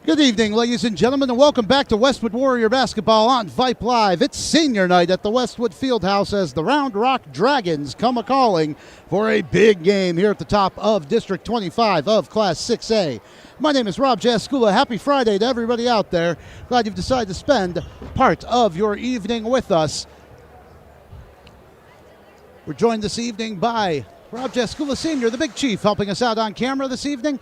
Good evening, ladies and gentlemen, and welcome back to Westwood Warrior Basketball on Vype Live. It's senior night at the Westwood Fieldhouse as the Round Rock Dragons come a-calling for a big game here at the top of District 25 of Class 6A. My name is Rob Jaskula. Happy Friday to everybody out there. Glad you've decided to spend part of your evening with us. We're joined this evening by Rob Jaskula Sr., the Big Chief, helping us out on camera this evening.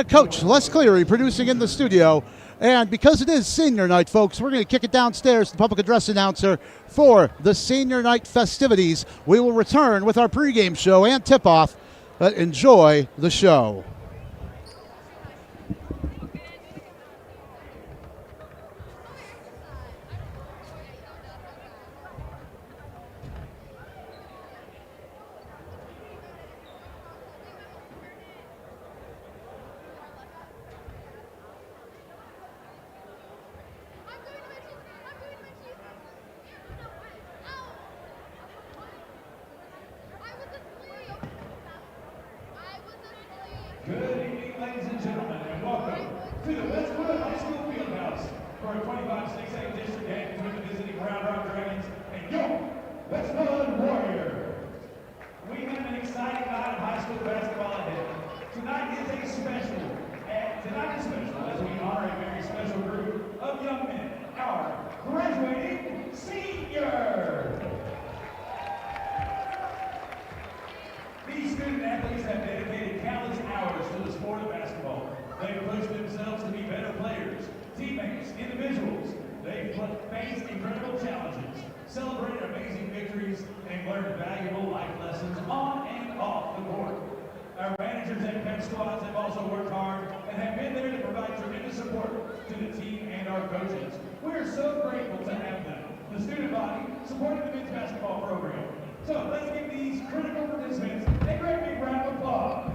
Coach Les Cleary producing in the studio. And because it is senior night, folks, we're going to kick it downstairs to the public address announcer for the senior night festivities. We will return with our pregame show and tip-off. Enjoy the show. Good evening, ladies and gentlemen, and welcome to the Westwood High School Fieldhouse for a 25-6A district game between the visiting Round Rock Dragons and your Westwood Warrior. We have an exciting night of high school basketball ahead. Tonight is special as we honor a very special group of young men, our graduating seniors. These student athletes have dedicated countless hours to the sport of basketball. They've pushed themselves to be better players, teammates, individuals. They've faced incredible challenges, celebrated amazing victories, and learned valuable life lessons on and off the court. Our managers and pep squads have also worked hard and have been there to provide tremendous support to the team and our coaches. We are so grateful to have them, the student body, supporting the men's basketball program. So let's give these critical participants a great big round of applause.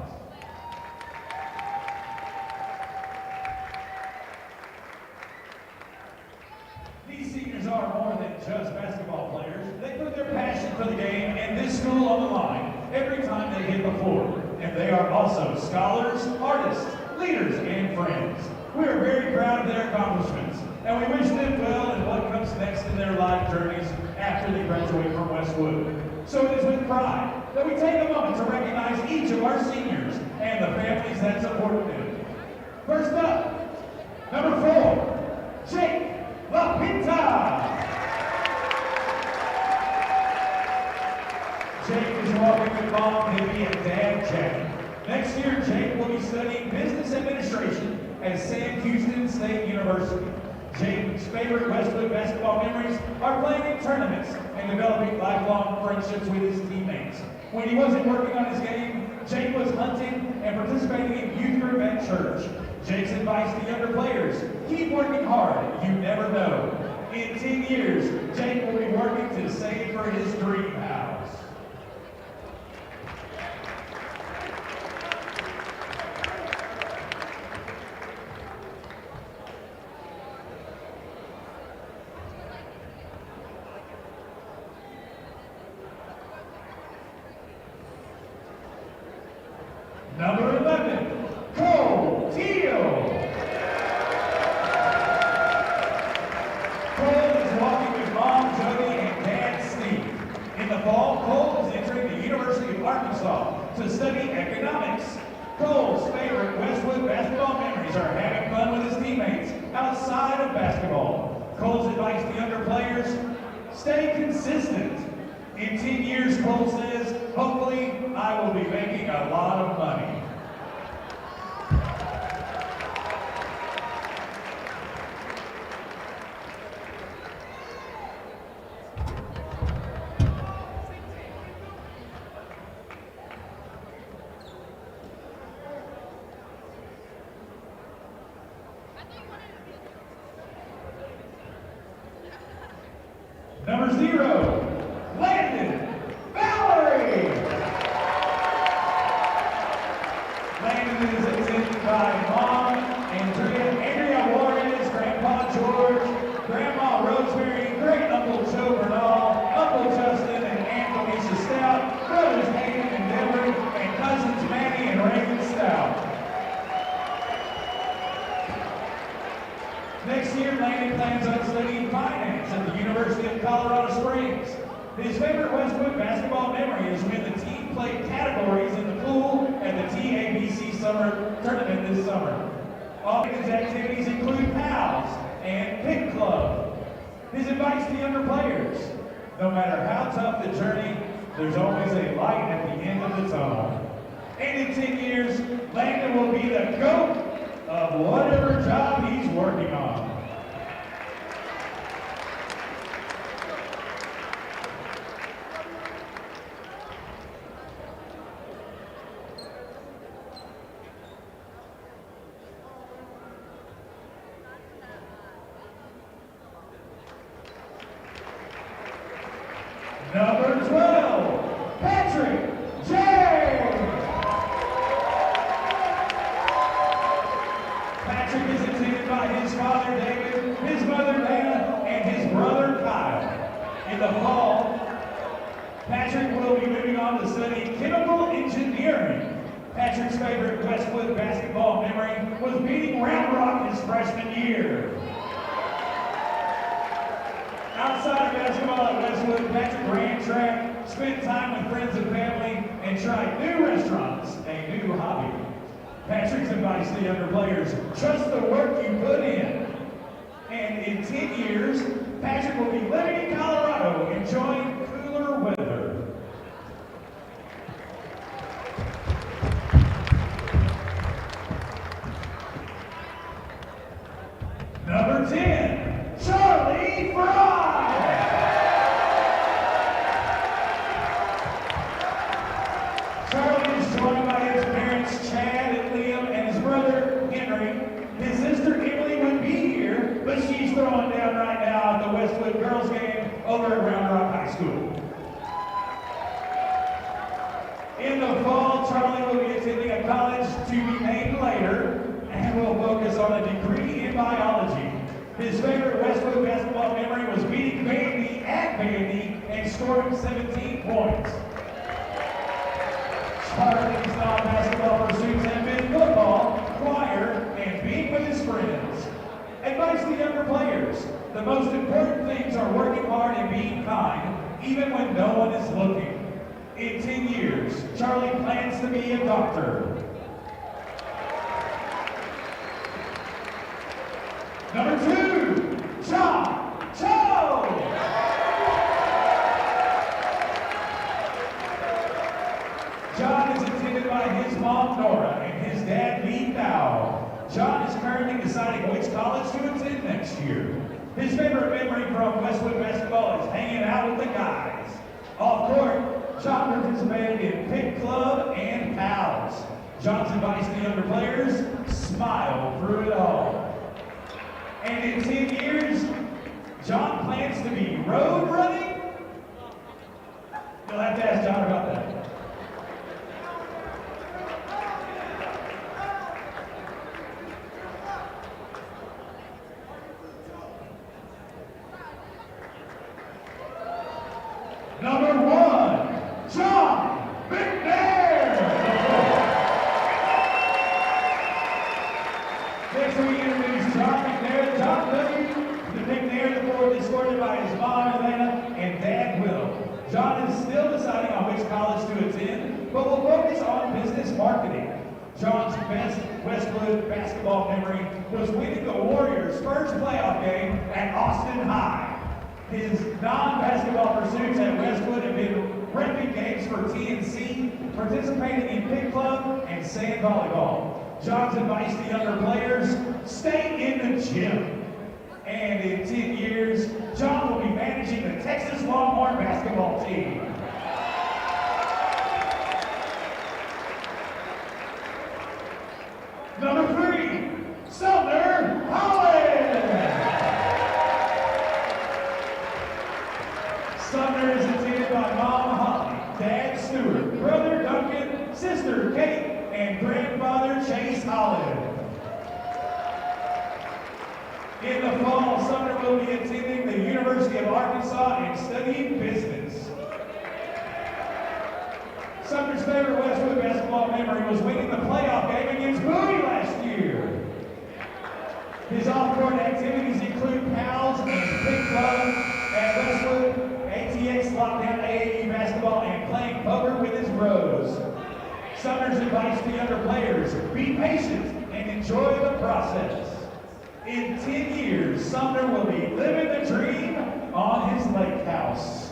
These seniors are more than just basketball players. They put their passion for the game and this school on the line every time they hit the floor. And they are also scholars, artists, leaders, and friends. We are very proud of their accomplishments, and we wish them well in what comes next in their life journeys after they graduate from Westwood. So it is with pride that we take a moment to recognize each of our seniors and the families that support them. First up, number 4, Jake La Pinta. Jake is walking with mom, Nikki, and dad, Jack. Next year, Jake will be studying business administration at Sam Houston State University. Jake's favorite Westwood basketball memories are playing in tournaments and developing lifelong friendships with his teammates. When he wasn't working on his game, Jake was hunting and participating in youth group at church. Jake's advice to younger players: keep working hard, you never know. In 10 years, Jake will be working to save for his dream house. Number 11, Cole Teal. Cole is walking with mom, Jody, and dad, Steve. In the fall, Cole is entering the University of Arkansas to study economics. Cole's favorite Westwood basketball memories are having fun with his teammates outside of basketball. Cole's advice to younger players: stay consistent. In 10 years, Cole says, hopefully, I will be making a lot of money. Number 0, Landon Valerie. Landon is attended by Mom, Andrea Warren, Grandpa George, Grandma Rosemary, Great Uncle Joe Bernal, Uncle Justin and Aunt Felicia Stout, brothers Hayden and Deborah, and cousins Manny and Raymond Stout. Landon plans on studying finance at the University of Colorado Springs. His favorite Westwood basketball memory is when the team played categories in the pool at the TABC Summer Tournament this summer. All of his activities include PALS and Pick Club. His advice to younger players: no matter how tough the journey, there's always a light at the end of the tunnel. And in 10 years, Landon will be the GOAT of whatever job he's working on. Number 12, Patrick J. Patrick is attended by his father, David, his mother, Dana, and his brother, Kyle. In the fall, Patrick will be moving on to study chemical engineering. Patrick's favorite Westwood basketball memory was beating Round Rock his freshman year. Outside of basketball at Westwood, Patrick ran track, spent time with friends and family, and tried new restaurants, a new hobby. Patrick's advice to younger players: trust the work you put in. And in 10 years, Patrick will be living in Colorado, enjoying cooler weather. Number 10, Charlie Fry. Charlie is joined by his parents, Chad and Liam, and his brother, Henry. His sister, Emily, would be here, but she's throwing down right now at the Westwood girls game over at Round Rock High School. In the fall, Charlie will be attending a college to be named later and will focus on a degree in biology. His favorite Westwood basketball memory was beating Vandy at Vandy and scoring 17 points. Charlie's non-basketball pursuits have been football, choir, and being with his friends. Advice to younger players: the most important things are working hard and being kind, even when no one is looking. In 10 years, Charlie plans to be a doctor. Number 2, John Cho. John is attended by his mom, Nora, and his dad, Lee Thao. John is currently deciding which college to attend next year. His favorite memory from Westwood basketball is hanging out with the guys. Off court, John participated in Pick Club and PALS. John's advice to younger players: smile through it all. And in 10 years, John plans to be road running. You'll have to ask John about that. Number 1, John McNair. Next we introduce John McNair. John W. McNair, the forward, is escorted by his mom, Atlanta, and dad, Will. John is still deciding on which college to attend, but will focus on business marketing. John's best Westwood basketball memory was winning the Warriors' first playoff game at Austin High. His non-basketball pursuits at Westwood have been repping games for TNC, participating in Pick Club, and sand volleyball. John's advice to younger players: stay in the gym. And in 10 years, John will be managing the Texas Longhorn basketball team. Number 3, Sumner Holland. Sumner is attended by Mom Holly, Dad Stewart, Brother Duncan, Sister Kate, and Grandfather Chase Holland. In the fall, Sumner will be attending the University of Arkansas and studying business. Sumner's favorite Westwood basketball memory was winning the playoff game against Bowie last year. His off-court activities include pals and pink club at Westwood, ATX lockdown AAU basketball, and playing poker with his bros. Sumner's advice to younger players: be patient and enjoy the process. In 10 years, Sumner will be living the dream on his lake house.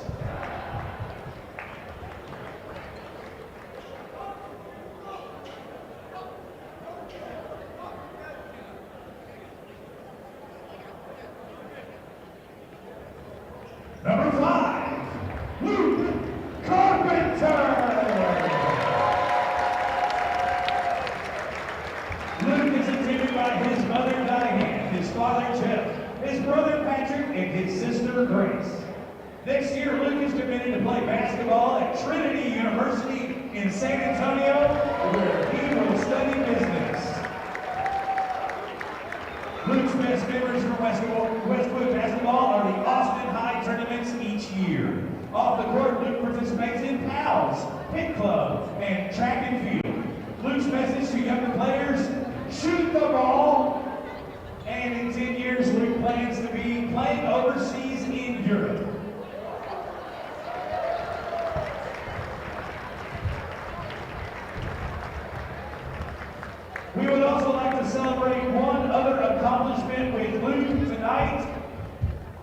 Number 5, Luke Carpenter. Luke is attended by his mother Diane, his father Jeff, his brother Patrick, and his sister Grace. Next year, Luke is committed to play basketball at Trinity University in San Antonio, where he will study business. Luke's best memories from Westwood basketball are the Austin High tournaments each year. Off the court, Luke participates in PALS, Pit Club, and track and field. Luke's message to younger players: shoot the ball. And in 10 years, Luke plans to be playing overseas in Europe. We would also like to celebrate one other accomplishment with Luke tonight.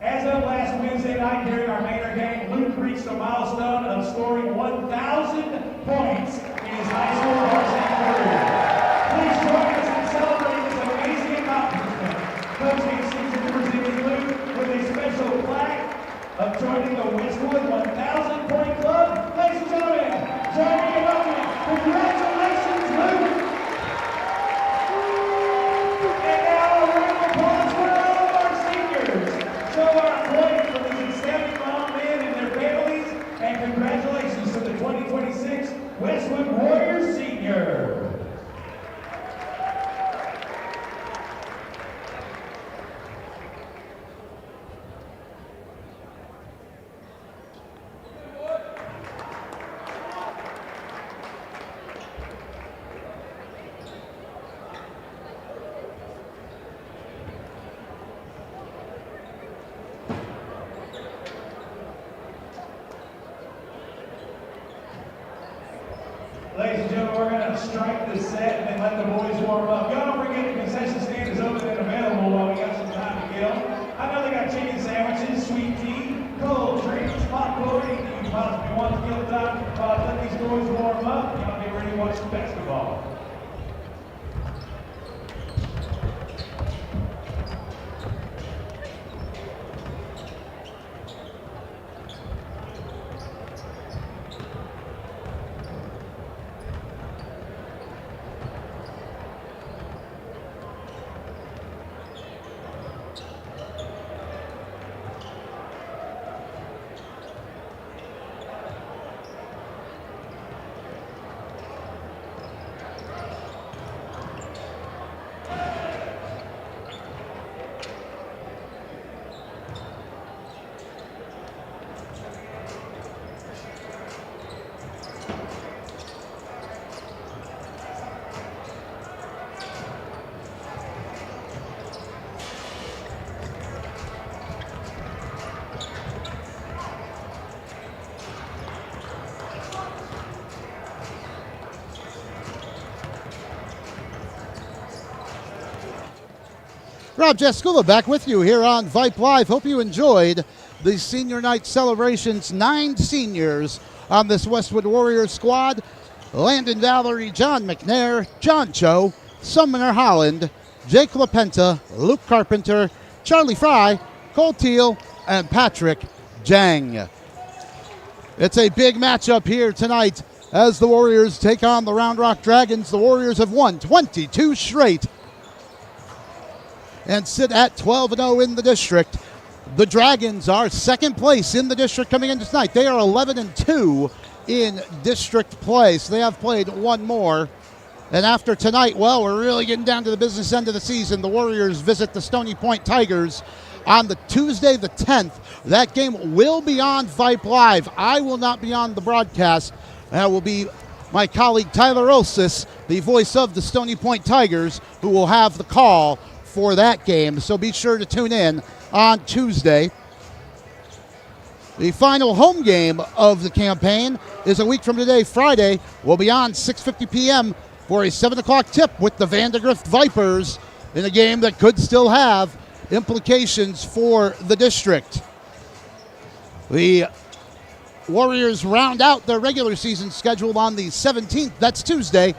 As of last Wednesday night during our Manor game, Luke reached a milestone of scoring 1,000 points in his high school varsity career. Please join us in celebrating this amazing accomplishment. Coach Hastings is presenting Luke with a special plaque of joining the Westwood 1,000 Point Club. Ladies and gentlemen, join me in welcoming. Congratulations, Luke! Congratulations to the 2026 Westwood Warriors Senior. Ladies and gentlemen, we're going to strike the set and then let the boys warm up. Y'all don't forget the concession stand is open and available while we got some time to kill. I know they got chicken sandwiches, sweet tea, cold drinks, popcorn, anything you possibly want to kill the time. Let these boys warm up. Y'all get ready to watch some basketball. Rob Jaskula back with you here on Vype Live. Hope you enjoyed the senior night celebrations. 9 seniors on this Westwood Warriors squad: Landon Valerie, John McNair, John Cho, Sumner Holland, Jake LaPenta, Luke Carpenter, Charlie Fry, Cole Teal, and Patrick Jang. It's a big matchup here tonight as the Warriors take on the Round Rock Dragons. The Warriors have won 22 straight and sit at 12-0 in the district. The Dragons are second place in the district coming into tonight. They are 11-2 in district play, so they have played one more. And after tonight, well, we're really getting down to the business end of the season. The Warriors visit the Stony Point Tigers on the Tuesday the 10th. That game will be on Vype Live. I will not be on the broadcast. That will be my colleague Tyler Olsis, the voice of the Stony Point Tigers, who will have the call for that game, so be sure to tune in on Tuesday. The final home game of the campaign is a week from today, Friday. We'll be on 6:50 p.m. for a 7 o'clock tip with the Vandergrift Vipers in a game that could still have implications for the district. The Warriors round out their regular season schedule on the 17th. That's Tuesday.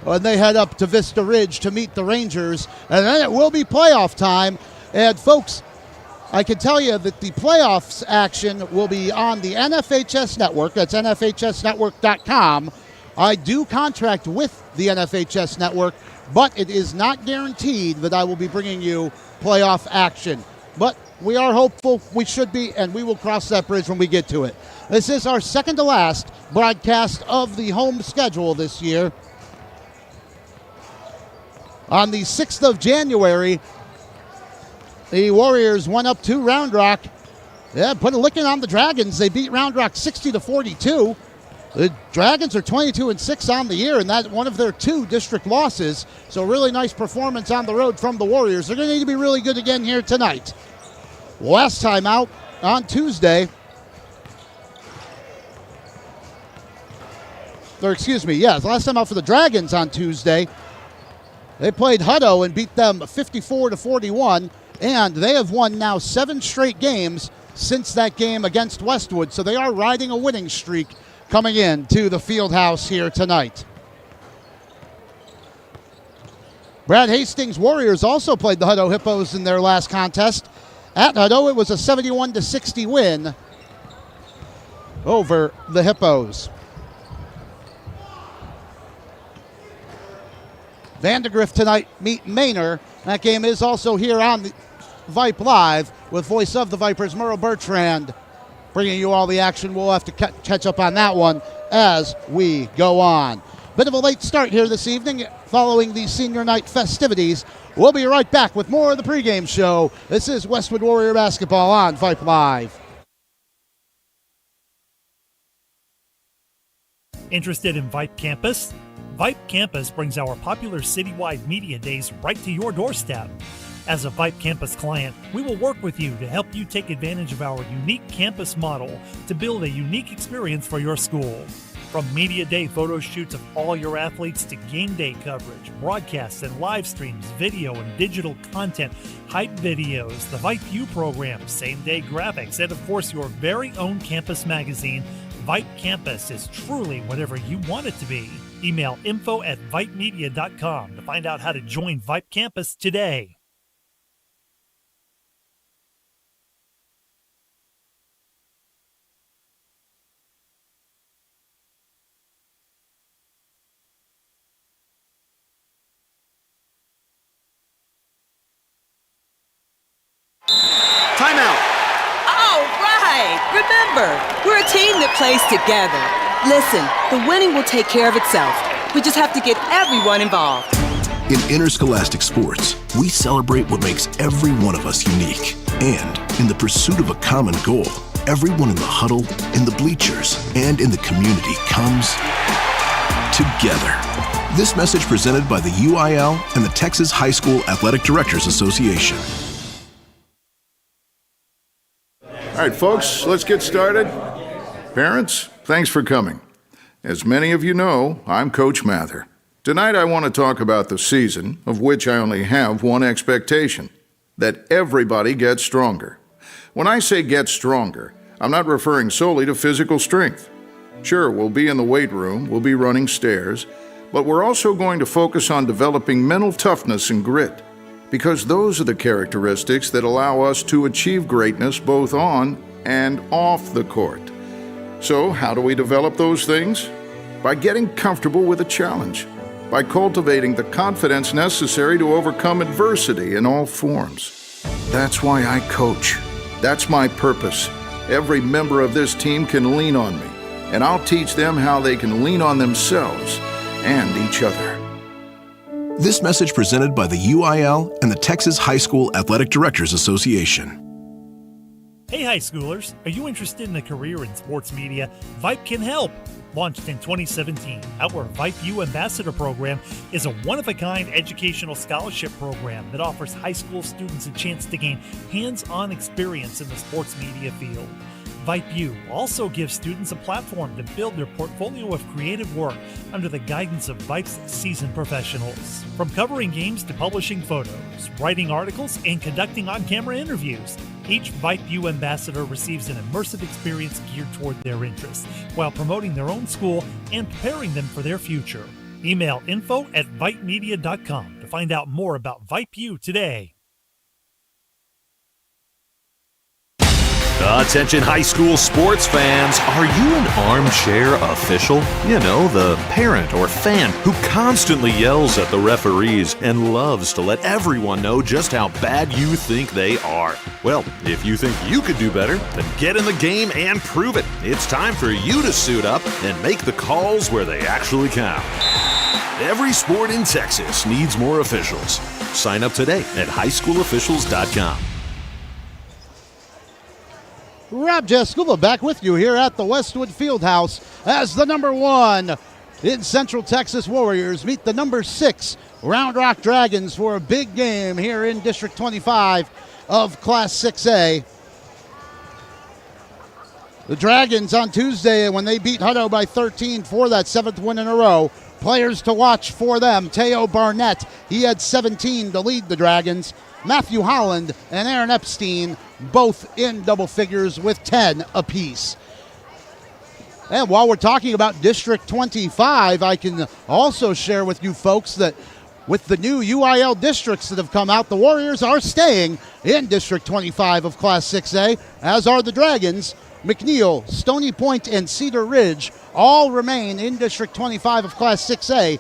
And they head up to Vista Ridge to meet the Rangers. And then it will be playoff time. And folks, I can tell you that the playoffs action will be on the NFHS Network. That's NFHSnetwork.com. I do contract with the NFHS Network, but it is not guaranteed that I will be bringing you playoff action. But we are hopeful, we should be, and we will cross that bridge when we get to it. This is our second to last broadcast of the home schedule this year. On the 6th of January, the Warriors went up to Round Rock. Yeah, put a licking on the Dragons. They beat Round Rock 60-42. The Dragons are 22-6 on the year, and that's one of their 2 district losses. So really nice performance on the road from the Warriors. They're going to need to be really good again here tonight. Last time out on Tuesday, last time out for the Dragons on Tuesday, they played Hutto and beat them 54-41, and they have won now 7 straight games since that game against Westwood. So they are riding a winning streak coming in to the field house here tonight. Brad Hastings Warriors also played the Hutto Hippos in their last contest. At Hutto, it was a 71-60 win over the Hippos. Vandergrift tonight meet Manor. That game is also here on the Vype Live with voice of the Vipers, Merle Bertrand, bringing you all the action. We'll have to catch up on that one as we go on. Bit of a late start here this evening following the senior night festivities. We'll be right back with more of the pregame show. This is Westwood Warrior Basketball on Vype Live. Interested in Vype Campus? Vype Campus brings our popular citywide media days right to your doorstep. As a Vype Campus client, we will work with you to help you take advantage of our unique campus model to build a unique experience for your school. From media day photo shoots of all your athletes to game day coverage, broadcasts and live streams, video and digital content, hype videos, the Vype U program, same-day graphics, and of course your very own campus magazine, Vype Campus is truly whatever you want it to be. Email info@vypemedia.com to find out how to join Vype Campus today. Timeout. All right. Remember, we're a team that plays together. Listen, the winning will take care of itself. We just have to get everyone involved. In interscholastic sports, we celebrate what makes every one of us unique. And in the pursuit of a common goal, everyone in the huddle, in the bleachers, and in the community comes together. This message presented by the UIL and the Texas High School Athletic Directors Association. All right, folks, let's get started. Parents, thanks for coming. As many of you know, I'm Coach Mather. Tonight I want to talk about the season, of which I only have one expectation, that everybody gets stronger. When I say get stronger, I'm not referring solely to physical strength. Sure, we'll be in the weight room, we'll be running stairs, but we're also going to focus on developing mental toughness and grit, because those are the characteristics that allow us to achieve greatness both on and off the court. So how do we develop those things? By getting comfortable with a challenge, by cultivating the confidence necessary to overcome adversity in all forms. That's why I coach. That's my purpose. Every member of this team can lean on me, and I'll teach them how they can lean on themselves and each other. This message presented by the UIL and the Texas High School Athletic Directors Association. Hey high schoolers, are you interested in a career in sports media? Vype can help. Launched in 2017, our Vype U Ambassador Program is a one-of-a-kind educational scholarship program that offers high school students a chance to gain hands-on experience in the sports media field. Vype U also gives students a platform to build their portfolio of creative work under the guidance of Vype's seasoned professionals. From covering games to publishing photos, writing articles, and conducting on-camera interviews, each Vype U ambassador receives an immersive experience geared toward their interests, while promoting their own school and preparing them for their future. Email info@vypemedia.com to find out more about Vype U today. Attention high school sports fans, are you an armchair official? You know, the parent or fan who constantly yells at the referees and loves to let everyone know just how bad you think they are. Well, if you think you could do better, then get in the game and prove it. It's time for you to suit up and make the calls where they actually count. Every sport in Texas needs more officials. Sign up today at highschoolofficials.com. Rob Jaskuba back with you here at the Westwood Fieldhouse as the number 1 in Central Texas Warriors meet the number 6 Round Rock Dragons for a big game here in District 25 of Class 6A. The Dragons on Tuesday, when they beat Hutto by 13 for that 7th win in a row. Players to watch for them: Teo Barnett, he had 17 to lead the Dragons. Matthew Holland and Aaron Epstein, both in double figures with 10 apiece. And while we're talking about District 25, I can also share with you folks that with the new UIL districts that have come out, the Warriors are staying in District 25 of Class 6A, as are the Dragons. McNeil, Stony Point, and Cedar Ridge all remain in District 25 of Class 6A,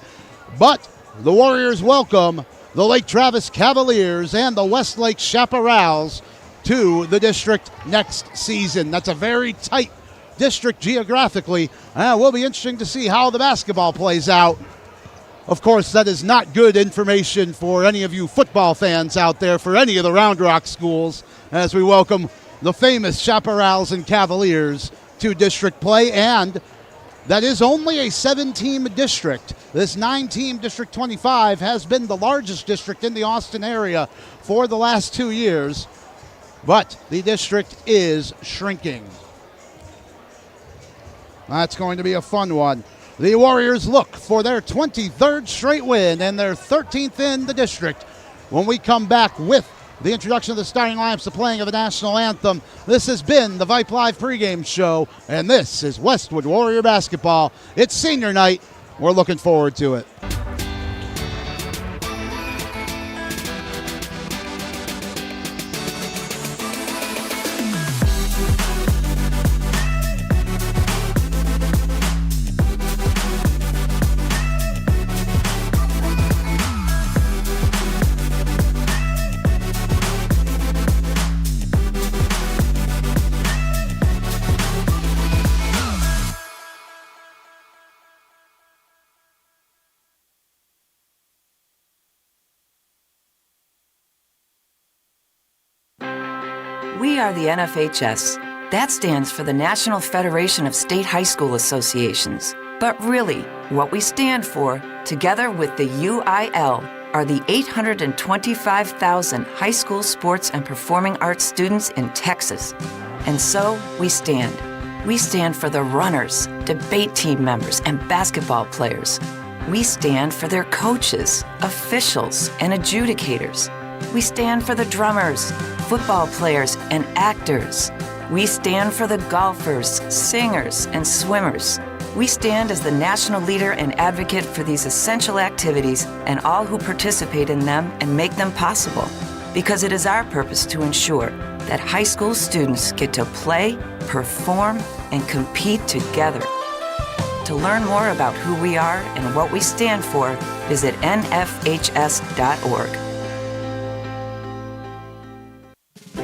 but the Warriors welcome the Lake Travis Cavaliers and the Westlake Chaparrals to the district next season. That's a very tight district geographically. Will be interesting to see how the basketball plays out. Of course, that is not good information for any of you football fans out there for any of the Round Rock schools, as we welcome the famous Chaparrals and Cavaliers to district play. And that is only a 7-team district. This 9-team District 25 has been the largest district in the Austin area for the last 2 years, but the district is shrinking. That's going to be a fun one. The Warriors look for their 23rd straight win and their 13th in the district. When we come back with the introduction of the starting lineups, the playing of the national anthem, this has been the Vype Live pregame show, and this is Westwood Warrior basketball. It's senior night. We're looking forward to it. We are the NFHS. That stands for the National Federation of State High School Associations. But really, what we stand for, together with the UIL, are the 825,000 high school sports and performing arts students in Texas. And so, we stand. We stand for the runners, debate team members, and basketball players. We stand for their coaches, officials, and adjudicators. We stand for the drummers, football players, and actors. We stand for the golfers, singers, and swimmers. We stand as the national leader and advocate for these essential activities and all who participate in them and make them possible. Because it is our purpose to ensure that high school students get to play, perform, and compete together. To learn more about who we are and what we stand for, visit nfhs.org.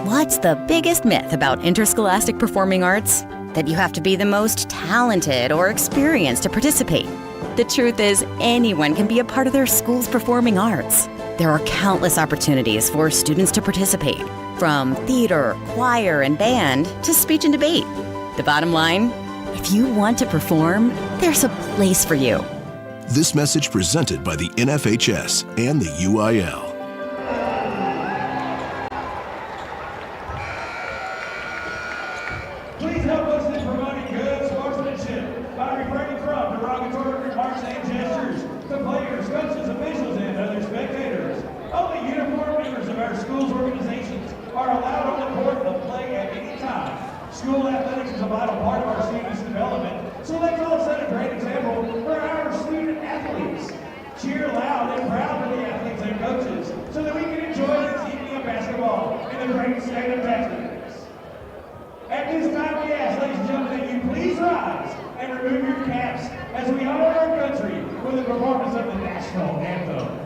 What's the biggest myth about interscholastic performing arts? That you have to be the most talented or experienced to participate. The truth is, anyone can be a part of their school's performing arts. There are countless opportunities for students to participate, From theater, choir, and band to speech and debate. The bottom line, if you want to perform, there's a place for you. This message presented by the NFHS and the UIL. Please help us in promoting good sportsmanship by refraining from derogatory remarks and gestures to players, coaches, officials, and other spectators. Only uniformed members of our school's organizations are allowed on the court of play at any time. School athletics is a vital part of our students' development, so let's all set a great example for our student athletes. Cheer loud and proud for the athletes and coaches so that we can enjoy this evening of basketball in the great state of Texas. At this time, we ask, ladies and gentlemen, that you please rise and remove your caps as we honor our country with the performance of the national anthem.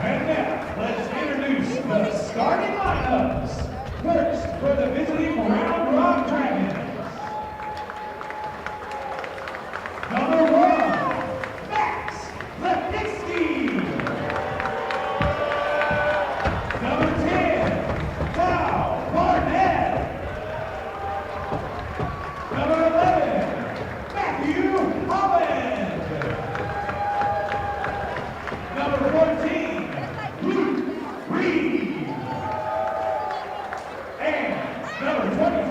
And now, let's introduce the starting lineups. First, for the visiting Round Rock Dragons. Number 1, Max Lipinski. Number 10, Kyle Barnett. Number 11, Matthew Holland. Number 14, Luke Reed. And number 25,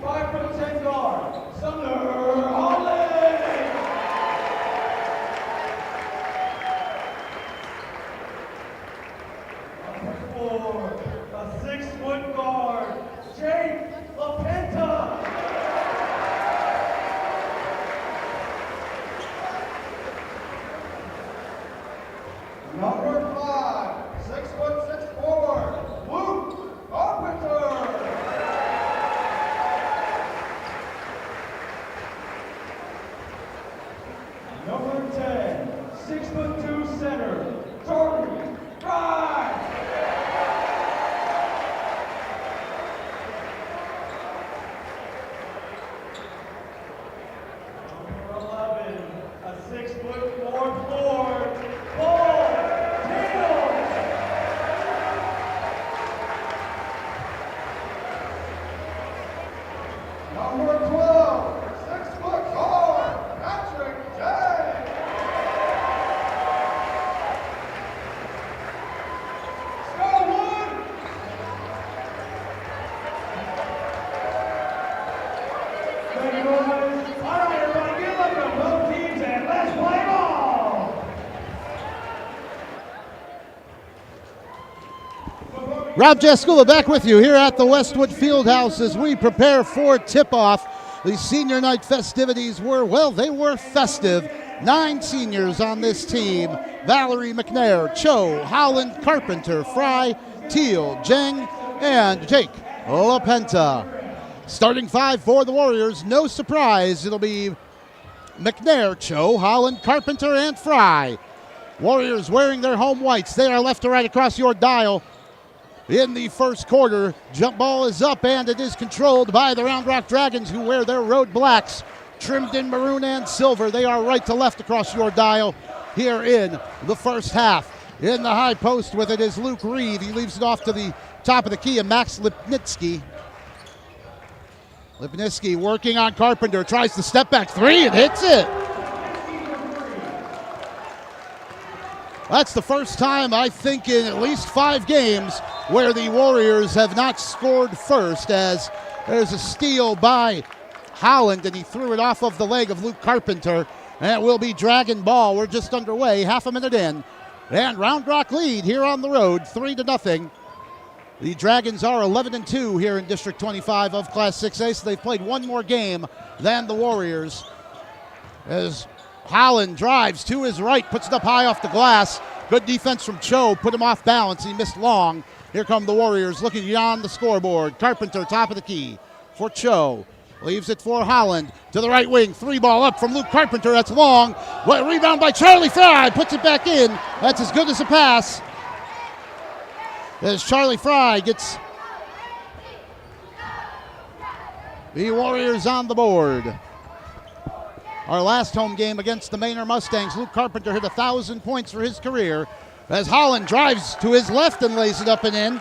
5'10" guard, Sumner Holland. Number 4, a 6-foot guard, Jake LaPenta. Number 5, 6'6" forward, Luke Carpenter. Number 10, 6'2" center, Jordan Fry. Number 11, a 6'4" forward, Paul Taylor. Number 12, 6-foot guard, Patrick James. Skywood. Thank you, boys. All right, everybody, good luck to both teams, and let's play ball. Rob Jaskula back with you here at the Westwood Fieldhouse as we prepare for tip-off. The senior night festivities were, well, they were festive. 9 seniors on this team: Valerie McNair, Cho, Holland, Carpenter, Fry, Teal, Jeng, and Jake LaPenta. Starting 5 for the Warriors, no surprise, it'll be McNair, Cho, Holland, Carpenter, and Fry. Warriors wearing their home whites. They are left to right across your dial. In the first quarter, jump ball is up, and it is controlled by the Round Rock Dragons, who wear their road blacks trimmed in maroon and silver. They are right to left across your dial here in the first half. In the high post with it is Luke Reed. He leaves it off to the top of the key, and Max Lipnitsky. Lipnitsky working on Carpenter, tries the step back 3 and hits it. That's the first time, I think, in at least 5 games where the Warriors have not scored first, as there's a steal by Holland, and he threw it off of the leg of Luke Carpenter, and it will be Dragon ball. We're just underway, half a minute in, and Round Rock lead here on the road, 3-0. The Dragons are 11-2 here in District 25 of Class 6A, so they've played one more game than the Warriors. As Holland drives to his right, puts it up high off the glass. Good defense from Cho, put him off balance. He missed long. Here come the Warriors looking beyond the scoreboard. Carpenter, top of the key for Cho. Leaves it for Holland to the right wing. 3-ball up from Luke Carpenter. That's long. Rebound by Charlie Fry. Puts it back in. That's as good as a pass. As Charlie Fry gets the Warriors on the board. Our last home game against the Manor Mustangs, Luke Carpenter hit 1,000 points for his career as Holland drives to his left and lays it up and in.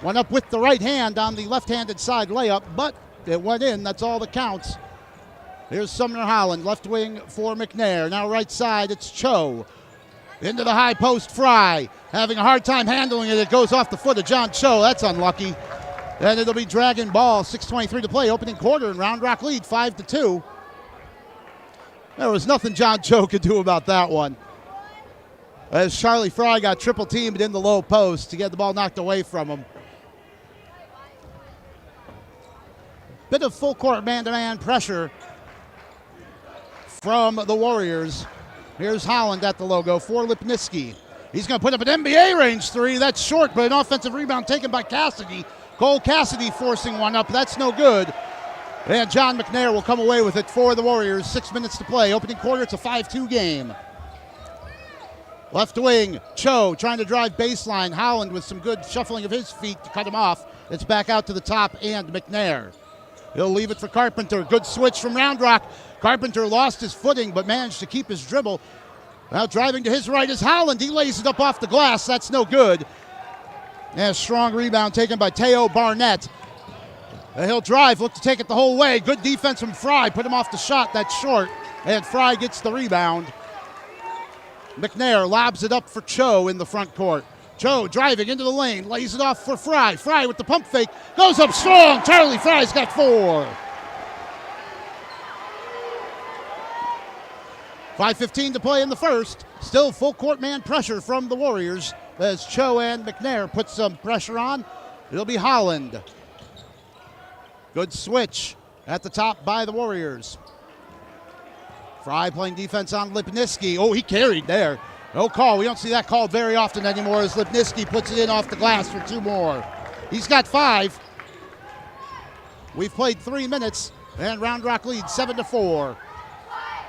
Went up with the right hand on the left-handed side layup, but it went in. That's all that counts. Here's Sumner Holland, left wing for McNair. Now right side, it's Cho. Into the high post, Fry. Having a hard time handling it. It goes off the foot of John Cho. That's unlucky. And it'll be Dragon ball, 6:23 to play, opening quarter, and Round Rock lead 5-2. There was nothing John Cho could do about that one. As Charlie Fry got triple teamed in the low post to get the ball knocked away from him. Bit of full court man-to-man pressure from the Warriors. Here's Holland at the logo for Lipnitsky. He's going to put up an NBA range 3. That's short, but an offensive rebound taken by Cassidy. Cole Cassidy forcing one up. That's no good. And John McNair will come away with it for the Warriors. 6 minutes to play. Opening quarter, it's a 5-2 game. Left wing, Cho trying to drive baseline. Holland with some good shuffling of his feet to cut him off. It's back out to the top, and McNair. He'll leave it for Carpenter. Good switch from Round Rock. Carpenter lost his footing but managed to keep his dribble. Now driving to his right is Holland. He lays it up off the glass. That's no good. And a strong rebound taken by Teo Barnett. He'll drive, look to take it the whole way. Good defense from Fry. Put him off the shot. That's short. And Fry gets the rebound. McNair lobs it up for Cho in the front court. Cho driving into the lane, lays it off for Fry. Fry with the pump fake, goes up strong. Charlie Fry's got 4. 5:15 to play in the first. Still full court man pressure from the Warriors as Cho and McNair put some pressure on. It'll be Holland. Good switch at the top by the Warriors. Fry playing defense on Lipinski. Oh, he carried there. No call. We don't see that called very often anymore as Lipinski puts it in off the glass for 2 more. He's got 5. We've played 3 minutes, and Round Rock leads 7-4.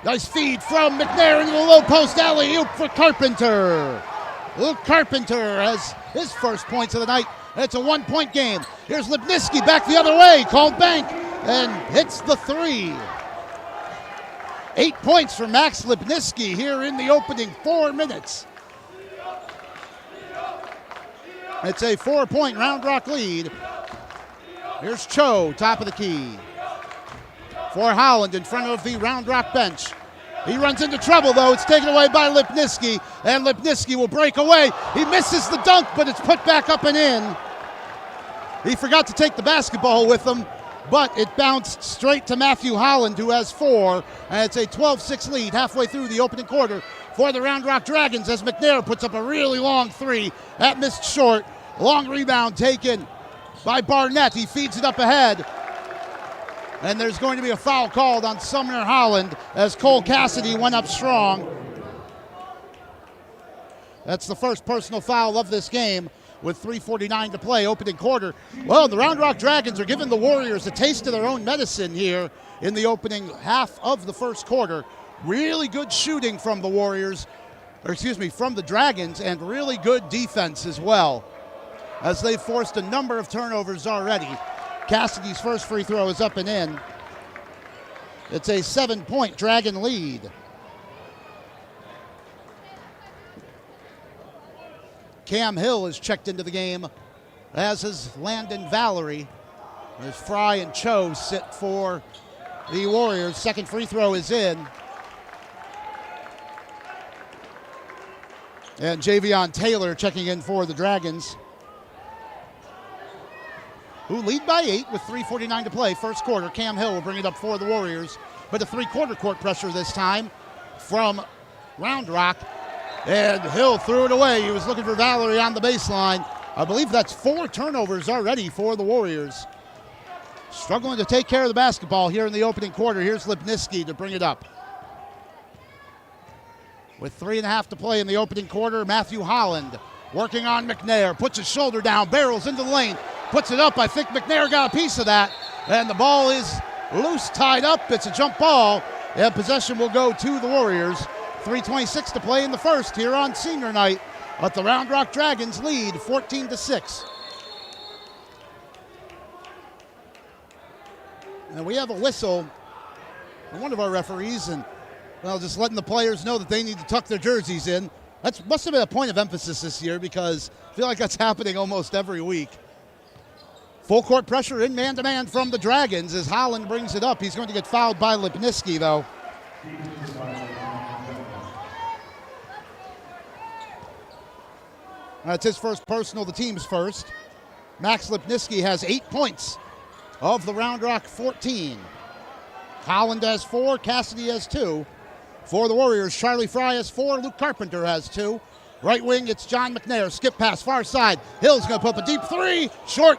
Nice feed from McNair into the low post alley-oop for Carpenter. Luke Carpenter has his first points of the night. It's a 1-point game. Here's Lipinski back the other way, called bank, and hits the 3. 8 points for Max Lipinski here in the opening 4 minutes. It's a 4-point Round Rock lead. Here's Cho, top of the key. For Holland in front of the Round Rock bench. He runs into trouble, though. It's taken away by Lipinski, and Lipinski will break away. He misses the dunk, but it's put back up and in. He forgot to take the basketball with him, but it bounced straight to Matthew Holland, who has 4, and it's a 12-6 lead halfway through the opening quarter for the Round Rock Dragons as McNair puts up a really long 3. That missed short. Long rebound taken by Barnett. He feeds it up ahead. And there's going to be a foul called on Sumner Holland as Cole Cassidy went up strong. That's the first personal foul of this game with 3:49 to play, opening quarter. Well, the Round Rock Dragons are giving the Warriors a taste of their own medicine here in the opening half of the first quarter. Really good shooting from the Warriors, from the Dragons, and really good defense as well, as they've forced a number of turnovers already. Cassidy's first free throw is up and in. It's a 7-point Dragon lead. Cam Hill is checked into the game, as is Landon Valerie. As Fry and Cho sit for the Warriors. Second free throw is in. And Javion Taylor checking in for the Dragons, who lead by 8 with 3:49 to play. First quarter, Cam Hill will bring it up for the Warriors, but a 3-quarter court pressure this time from Round Rock. And Hill threw it away. He was looking for Valerie on the baseline. I believe that's 4 turnovers already for the Warriors. Struggling to take care of the basketball here in the opening quarter. Here's Lipinski to bring it up. With 3.5 to play in the opening quarter, Matthew Holland working on McNair. Puts his shoulder down, barrels into the lane. Puts it up. I think McNair got a piece of that. And the ball is loose, tied up. It's a jump ball. And possession will go to the Warriors. 3:26 to play in the first here on senior night. But the Round Rock Dragons lead 14-6. And we have a whistle from one of our referees, and well, just letting the players know that they need to tuck their jerseys in. That must have been a point of emphasis this year, because I feel like that's happening almost every week. Full court pressure in man-to-man from the Dragons as Holland brings it up. He's going to get fouled by Lipinski, though. That's his first personal, the team's first. Max Lipinski has 8 points of the Round Rock 14. Holland has 4, Cassidy has 2. For the Warriors, Charlie Fry has 4, Luke Carpenter has 2. Right wing, it's John McNair. Skip pass, far side. Hill's going to put up a deep 3. Short.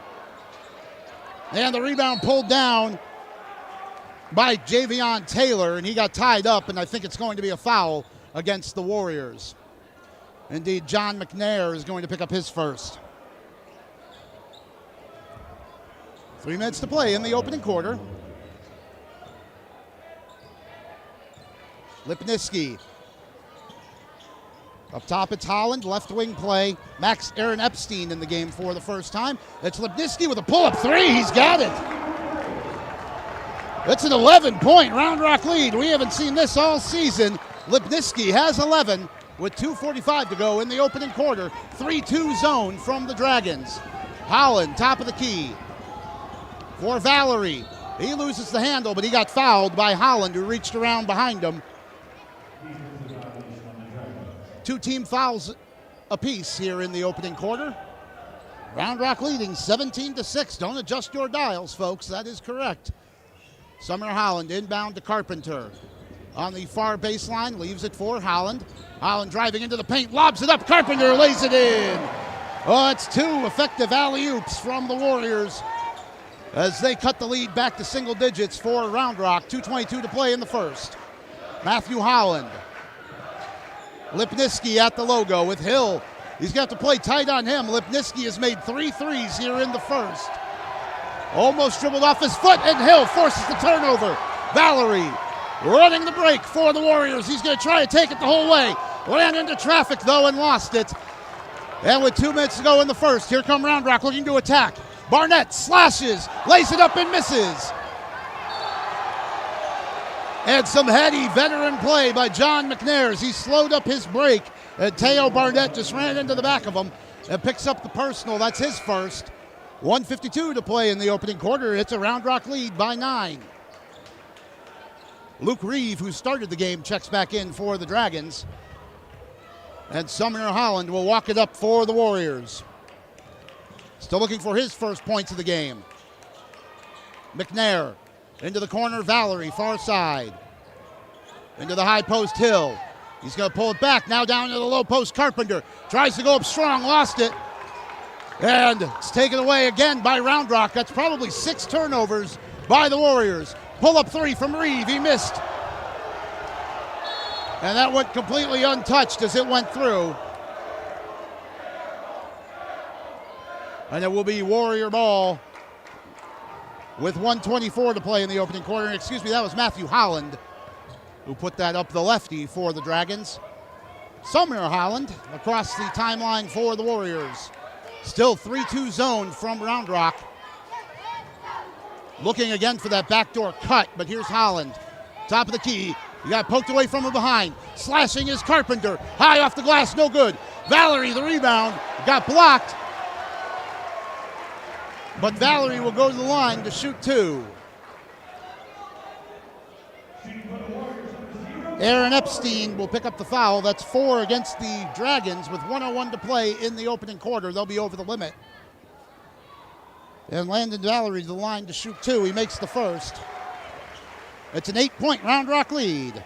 And the rebound pulled down by Javion Taylor, and he got tied up, and I think it's going to be a foul against the Warriors. Indeed, John McNair is going to pick up his first. 3 minutes to play in the opening quarter. Lipinski. Up top, it's Holland, left wing play. Max Aaron Epstein in the game for the first time. It's Lipinski with a pull-up 3. He's got it. It's an 11-point Round Rock lead. We haven't seen this all season. Lipinski has 11 with 2:45 to go in the opening quarter. 3-2 zone from the Dragons. Holland, top of the key. For Valerie. He loses the handle, but he got fouled by Holland, who reached around behind him. 2 team fouls apiece here in the opening quarter. Round Rock leading 17-6. Don't adjust your dials, folks. That is correct. Sumner Holland inbound to Carpenter. On the far baseline, leaves it for Holland. Holland driving into the paint, lobs it up. Carpenter lays it in. Oh, it's 2 effective alley-oops from the Warriors as they cut the lead back to single digits for Round Rock. 2:22 to play in the first. Matthew Holland. Lipinski at the logo with Hill. He's got to play tight on him. Lipinski has made 3 threes here in the first. Almost dribbled off his foot, and Hill forces the turnover. Valerie running the break for the Warriors. He's going to try to take it the whole way. Ran into traffic, though, and lost it. And with 2 minutes to go in the first, here come Round Rock looking to attack. Barnett slashes, lays it up and misses. And some heady veteran play by John McNair as he slowed up his break. And Teo Barnett just ran into the back of him and picks up the personal. That's his first. 1:52 to play in the opening quarter. It's a Round Rock lead by 9. Luke Reeve, who started the game, checks back in for the Dragons. And Sumner Holland will walk it up for the Warriors. Still looking for his first points of the game. McNair into the corner, Valerie, far side. Into the high post, Hill. He's going to pull it back, now down to the low post, Carpenter. Tries to go up strong, lost it. And it's taken away again by Round Rock. That's probably 6 turnovers by the Warriors. Pull-up 3 from Reeve, he missed. And that went completely untouched as it went through. And it will be Warrior ball with 1:24 to play in the opening quarter. And excuse me, that was Matthew Holland who put that up, the lefty for the Dragons. Sumner Holland across the timeline for the Warriors. Still 3-2 zone from Round Rock. Looking again for that backdoor cut, but here's Holland. Top of the key. He got poked away from him behind. Slashing is Carpenter. High off the glass, no good. Valerie, the rebound, got blocked. But Valerie will go to the line to shoot 2. Aaron Epstein will pick up the foul. That's 4 against the Dragons with 1:01 to play in the opening quarter. They'll be over the limit. And Landon Valerie to the line to shoot 2. He makes the first. It's an 8-point Round Rock lead.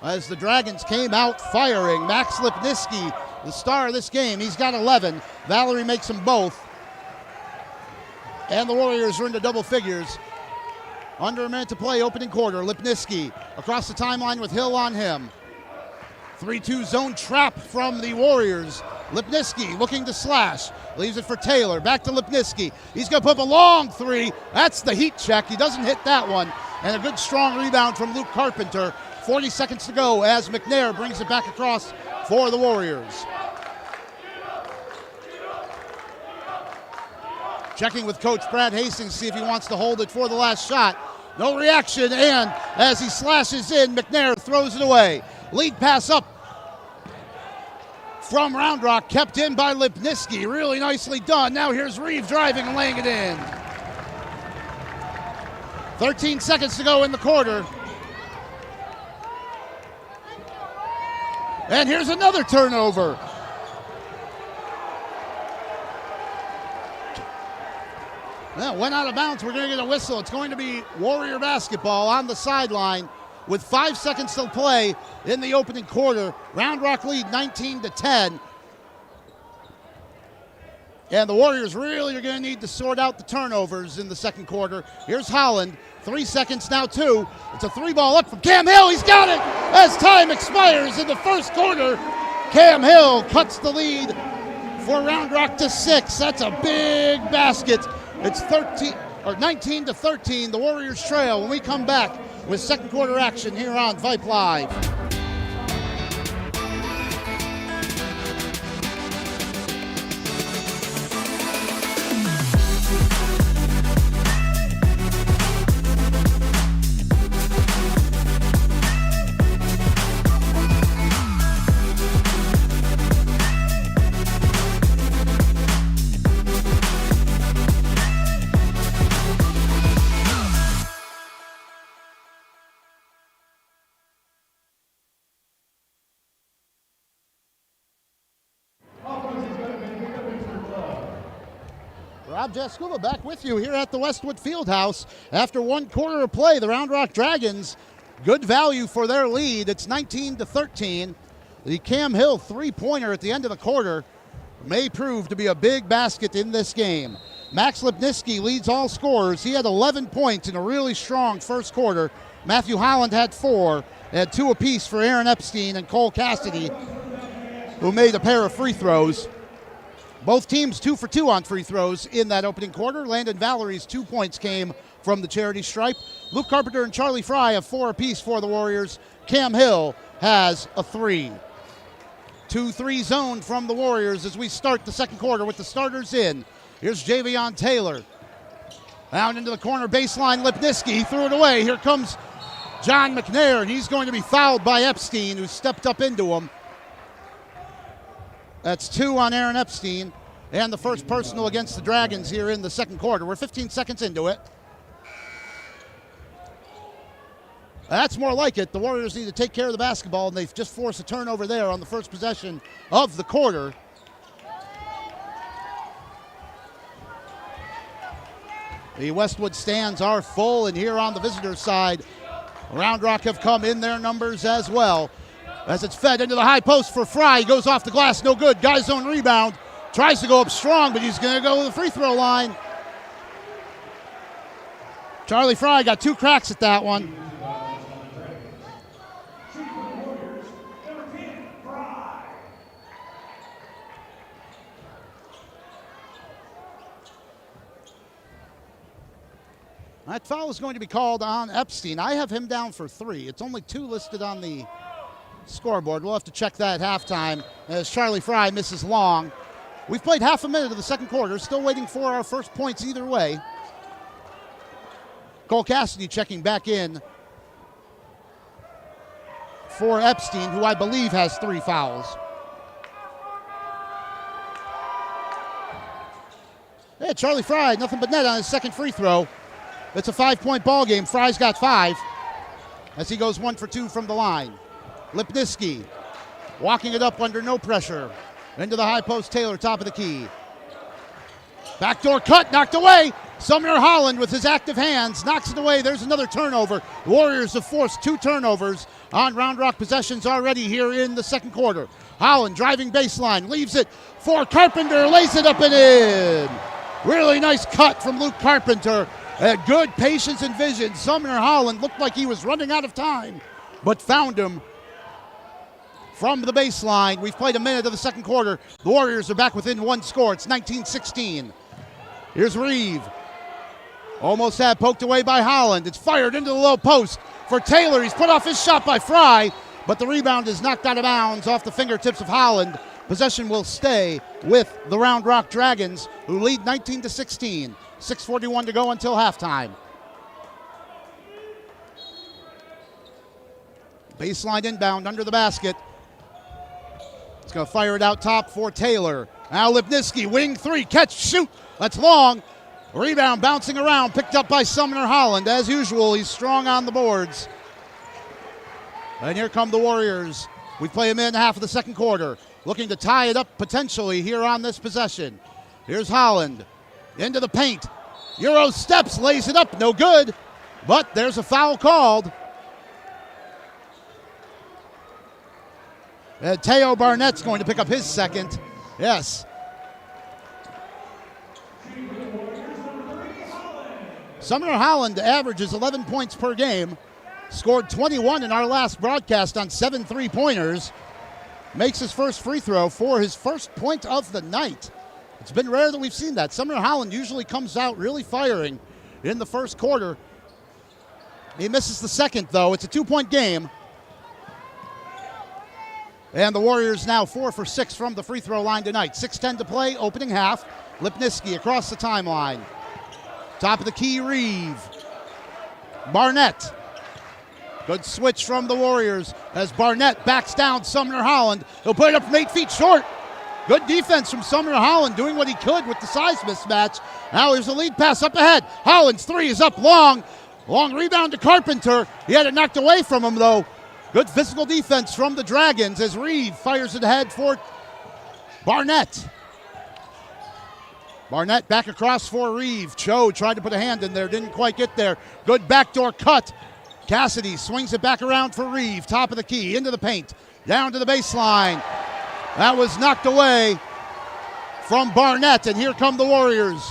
As the Dragons came out firing, Max Lipinski, the star of this game, he's got 11. Valerie makes them both. And the Warriors are into double figures. Under a minute to play, opening quarter. Lipinski across the timeline with Hill on him. 3-2 zone trap from the Warriors. Lipinski looking to slash. Leaves it for Taylor. Back to Lipinski. He's going to put up a long 3. That's the heat check. He doesn't hit that one. And a good strong rebound from Luke Carpenter. 40 seconds to go as McNair brings it back across for the Warriors. Checking with Coach Brad Hastings to see if he wants to hold it for the last shot. No reaction, and as he slashes in, McNair throws it away. Lead pass up from Round Rock, kept in by Lipinski. Really nicely done. Now here's Reeve driving and laying it in. 13 seconds to go in the quarter. And here's another turnover. That went out of bounds. We're going to get a whistle. It's going to be Warrior basketball on the sideline with 5 seconds to play in the opening quarter. Round Rock lead 19-10. And the Warriors really are going to need to sort out the turnovers in the second quarter. Here's Holland. 3 seconds now, 2. It's a 3-ball up from Cam Hill. He's got it as time expires in the first quarter. Cam Hill cuts the lead for Round Rock to 6. That's a big basket. It's 19-13. The Warriors trail when we come back with second quarter action here on Vype Live. Rob Jaskuba back with you here at the Westwood Fieldhouse. After one quarter of play, the Round Rock Dragons, good value for their lead. It's 19-13. The Cam Hill three-pointer at the end of the quarter may prove to be a big basket in this game. Max Lipinski leads all scorers. He had 11 points in a really strong first quarter. Matthew Holland had 4. They had 2 apiece for Aaron Epstein and Cole Cassidy, who made a pair of free throws. Both teams 2 for 2 on free throws in that opening quarter. Landon Valerie's 2 points came from the charity stripe. Luke Carpenter and Charlie Fry have 4 apiece for the Warriors. Cam Hill has a 3. 2-3 zone from the Warriors as we start the second quarter with the starters in. Here's Javion Taylor. Down into the corner baseline, Lipinski. He threw it away. Here comes John McNair, and he's going to be fouled by Epstein, who stepped up into him. That's 2 on Aaron Epstein, and the first personal against the Dragons here in the second quarter. We're 15 seconds into it. That's more like it. The Warriors need to take care of the basketball, and they've just forced a turnover there on the first possession of the quarter. The Westwood stands are full, and here on the visitor side, Round Rock have come in their numbers as well. As it's fed into the high post for Fry. He goes off the glass, no good. Got his own rebound. Tries to go up strong, but he's going to go to the free throw line. Charlie Fry got 2 cracks at that one. That foul is going to be called on Epstein. I have him down for 3. It's only 2 listed on the scoreboard. We'll have to check that at halftime as Charlie Fry misses long. We've played half a minute of the second quarter. Still waiting for our first points either way. Cole Cassidy checking back in for Epstein, who I believe has 3 fouls. Hey, Charlie Fry, nothing but net on his second free throw. It's a 5-point ball game. Fry's got 5 as he goes 1 for 2 from the line. Lipinski walking it up under no pressure. Into the high post, Taylor, top of the key. Backdoor cut, knocked away. Sumner Holland with his active hands knocks it away. There's another turnover. The Warriors have forced 2 turnovers on Round Rock possessions already here in the second quarter. Holland driving baseline, leaves it for Carpenter, lays it up and in. Really nice cut from Luke Carpenter. Good patience and vision. Sumner Holland looked like he was running out of time, but found him from the baseline. We've played a minute of the second quarter. The Warriors are back within 1 score. It's 19-16. Here's Reeve. Almost had poked away by Holland. It's fired into the low post for Taylor. He's put off his shot by Fry, but the rebound is knocked out of bounds off the fingertips of Holland. Possession will stay with the Round Rock Dragons, who lead 19-16. 6:41 to go until halftime. Baseline inbound under the basket. He's going to fire it out top for Taylor. Now Lipinski, wing 3, catch, shoot. That's long. Rebound bouncing around, picked up by Sumner Holland. As usual, he's strong on the boards. And here come the Warriors. We play a minute and a half of the second quarter, looking to tie it up potentially here on this possession. Here's Holland. Into the paint. Euro steps, lays it up, no good. But there's a foul called. And Teo Barnett's going to pick up his second. Yes. Sumner Holland averages 11 points per game. Scored 21 in our last broadcast on 7 3-pointers. Makes his first free throw for his first point of the night. It's been rare that we've seen that. Sumner Holland usually comes out really firing in the first quarter. He misses the second, though. It's a 2-point game. And the Warriors now 4 for 6 from the free throw line tonight. 6:10 to play, opening half. Lipinski across the timeline. Top of the key, Reeve. Barnett. Good switch from the Warriors as Barnett backs down Sumner Holland. He'll put it up from 8 feet short. Good defense from Sumner Holland, doing what he could with the size mismatch. Now here's a lead pass up ahead. Holland's 3 is up long. Long rebound to Carpenter. He had it knocked away from him, though. Good physical defense from the Dragons as Reeve fires it ahead for Barnett. Barnett back across for Reeve. Cho tried to put a hand in there, didn't quite get there. Good backdoor cut. Cassidy swings it back around for Reeve. Top of the key, into the paint, down to the baseline. That was knocked away from Barnett, and here come the Warriors.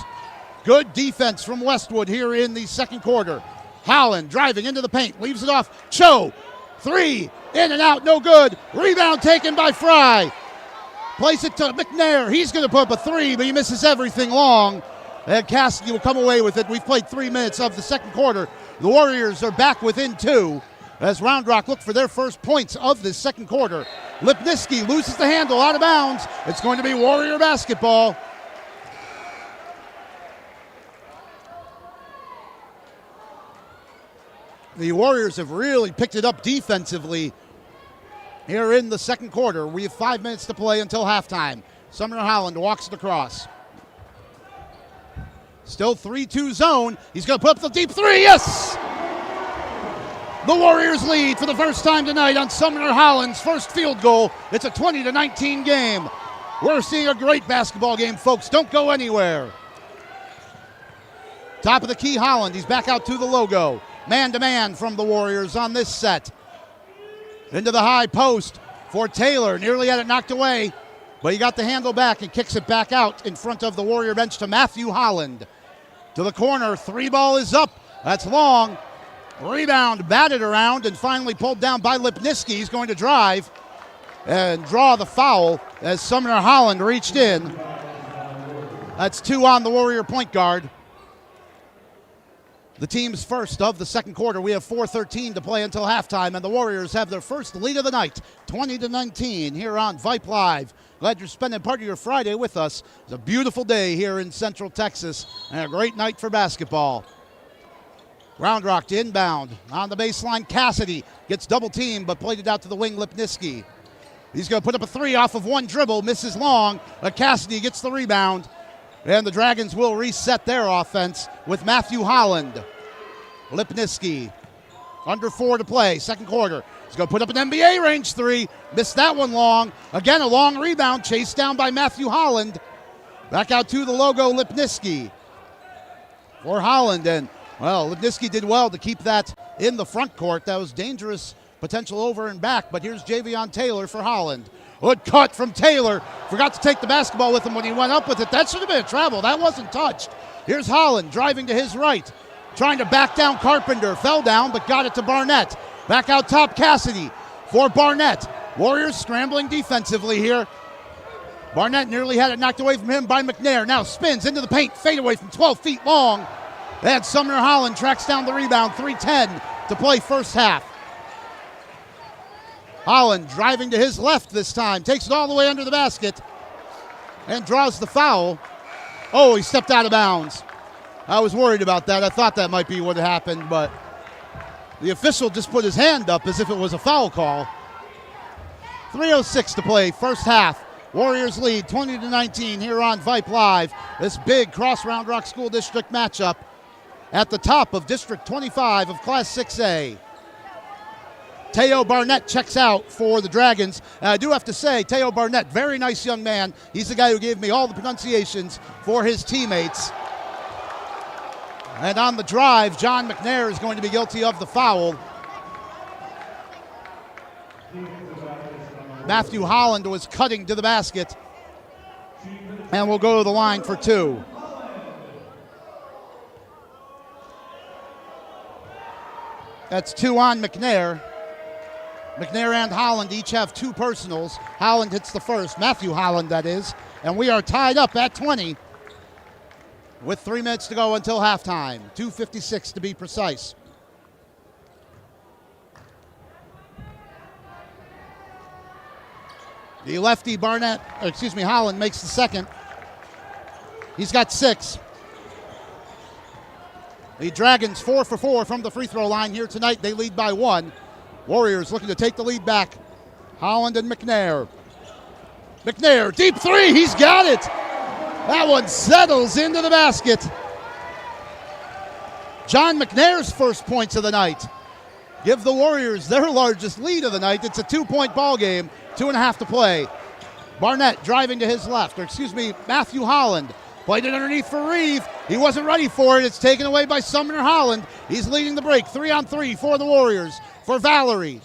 Good defense from Westwood here in the second quarter. Holland driving into the paint, leaves it off. Cho, three, in and out, no good. Rebound taken by Fry. Plays it to McNair. He's going to put up a three, but he misses everything long. And Cassidy will come away with it. We've played 3 minutes of the second quarter. The Warriors are back within 2 as Round Rock look for their first points of this second quarter. Lipinski loses the handle out of bounds. It's going to be Warrior basketball. The Warriors have really picked it up defensively here in the second quarter. We have 5 minutes to play until halftime. Sumner Holland walks it across. Still 3-2 zone. He's going to put up the deep three. Yes! The Warriors lead for the first time tonight on Sumner Holland's first field goal. It's a 20-19 game. We're seeing a great basketball game, folks. Don't go anywhere. Top of the key, Holland. He's back out to the logo. Man-to-man from the Warriors on this set. Into the high post for Taylor. Nearly had it knocked away, but he got the handle back and kicks it back out in front of the Warrior bench to Matthew Holland. To the corner, three ball is up. That's long. Rebound batted around and finally pulled down by Lipinski. He's going to drive and draw the foul as Sumner Holland reached in. That's 2 on the Warrior point guard. The team's first of the second quarter. We have 4:13 to play until halftime, and the Warriors have their first lead of the night, 20-19 here on Vype Live. Glad you're spending part of your Friday with us. It's a beautiful day here in Central Texas and a great night for basketball. Round Rock to inbound. On the baseline, Cassidy gets double teamed but played it out to the wing, Lipinski. He's going to put up a three off of one dribble, misses long. Cassidy gets the rebound. And the Dragons will reset their offense with Matthew Holland. Lipinski, under 4 to play, second quarter. He's going to put up an NBA range three. Missed that one long. Again, a long rebound, chased down by Matthew Holland. Back out to the logo, Lipinski. For Holland, and, well, Lipinski did well to keep that in the front court. That was dangerous potential over and back, but here's Javion Taylor for Holland. Good cut from Taylor. Forgot to take the basketball with him when he went up with it. That should have been a travel. That wasn't touched. Here's Holland driving to his right. Trying to back down Carpenter. Fell down, but got it to Barnett. Back out top, Cassidy for Barnett. Warriors scrambling defensively here. Barnett nearly had it knocked away from him by McNair. Now spins into the paint. Fade away from 12 feet long. And Sumner Holland tracks down the rebound. 3:10 to play first half. Holland driving to his left this time. Takes it all the way under the basket and draws the foul. Oh, he stepped out of bounds. I was worried about that. I thought that might be what happened, but the official just put his hand up as if it was a foul call. 3:06 to play, first half. Warriors lead 20-19 here on Vype Live. This big cross Round Rock School District matchup at the top of District 25 of Class 6A. Teo Barnett checks out for the Dragons. And I do have to say, Teo Barnett, very nice young man. He's the guy who gave me all the pronunciations for his teammates. And on the drive, John McNair is going to be guilty of the foul. Matthew Holland was cutting to the basket. And we'll go to the line for 2. That's 2 on McNair. McNair and Holland each have 2 personals. Holland hits the first, Matthew Holland that is. And we are tied up at 20 with 3 minutes to go until halftime. 2:56 to be precise. The lefty Holland makes the second. He's got 6. The Dragons 4 for 4 from the free throw line here tonight. They lead by 1. Warriors looking to take the lead back. Holland and McNair. McNair, deep three, he's got it. That one settles into the basket. John McNair's first points of the night. Give the Warriors their largest lead of the night. It's a 2-point ball game, 2.5 to play. Barnett driving to his left, Matthew Holland Played it underneath for Reeve. He wasn't ready for it. It's taken away by Sumner Holland. He's leading the break. 3-on-3 for the Warriors. For Valerie.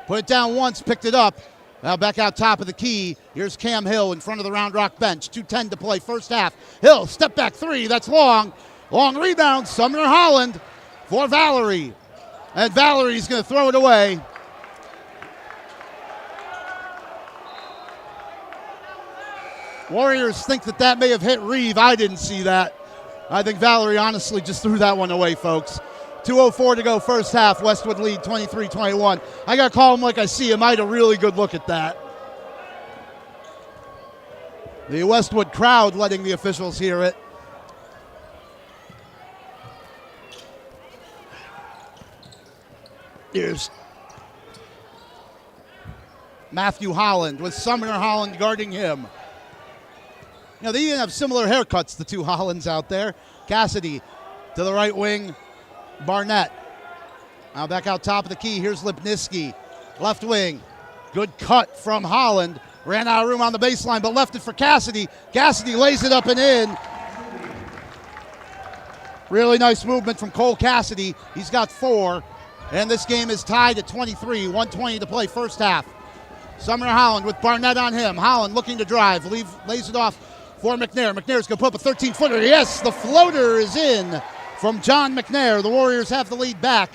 Put it down once, picked it up. Now back out top of the key. Here's Cam Hill in front of the Round Rock bench. 2:10 to play first half. Hill, step back three. That's long. Long rebound. Sumner Holland for Valerie. And Valerie's going to throw it away. Warriors think that may have hit Reeve. I didn't see that. I think Valerie honestly just threw that one away, folks. 2:04 to go first half. Westwood lead 23-21. I got to call him like I see him. I had a really good look at that. The Westwood crowd letting the officials hear it. Here's Matthew Holland with Sumner Holland guarding him. You know, they even have similar haircuts, the two Hollands out there. Cassidy to the right wing. Barnett. Now back out top of the key. Here's Lipniski. Left wing. Good cut from Holland. Ran out of room on the baseline, but left it for Cassidy. Cassidy lays it up and in. Really nice movement from Cole Cassidy. He's got 4. And this game is tied at 23. 1:20 to play first half. Sumner Holland with Barnett on him. Holland looking to drive. Lays it off for McNair. McNair's going to put up a 13-footer. Yes, the floater is in from John McNair. The Warriors have the lead back.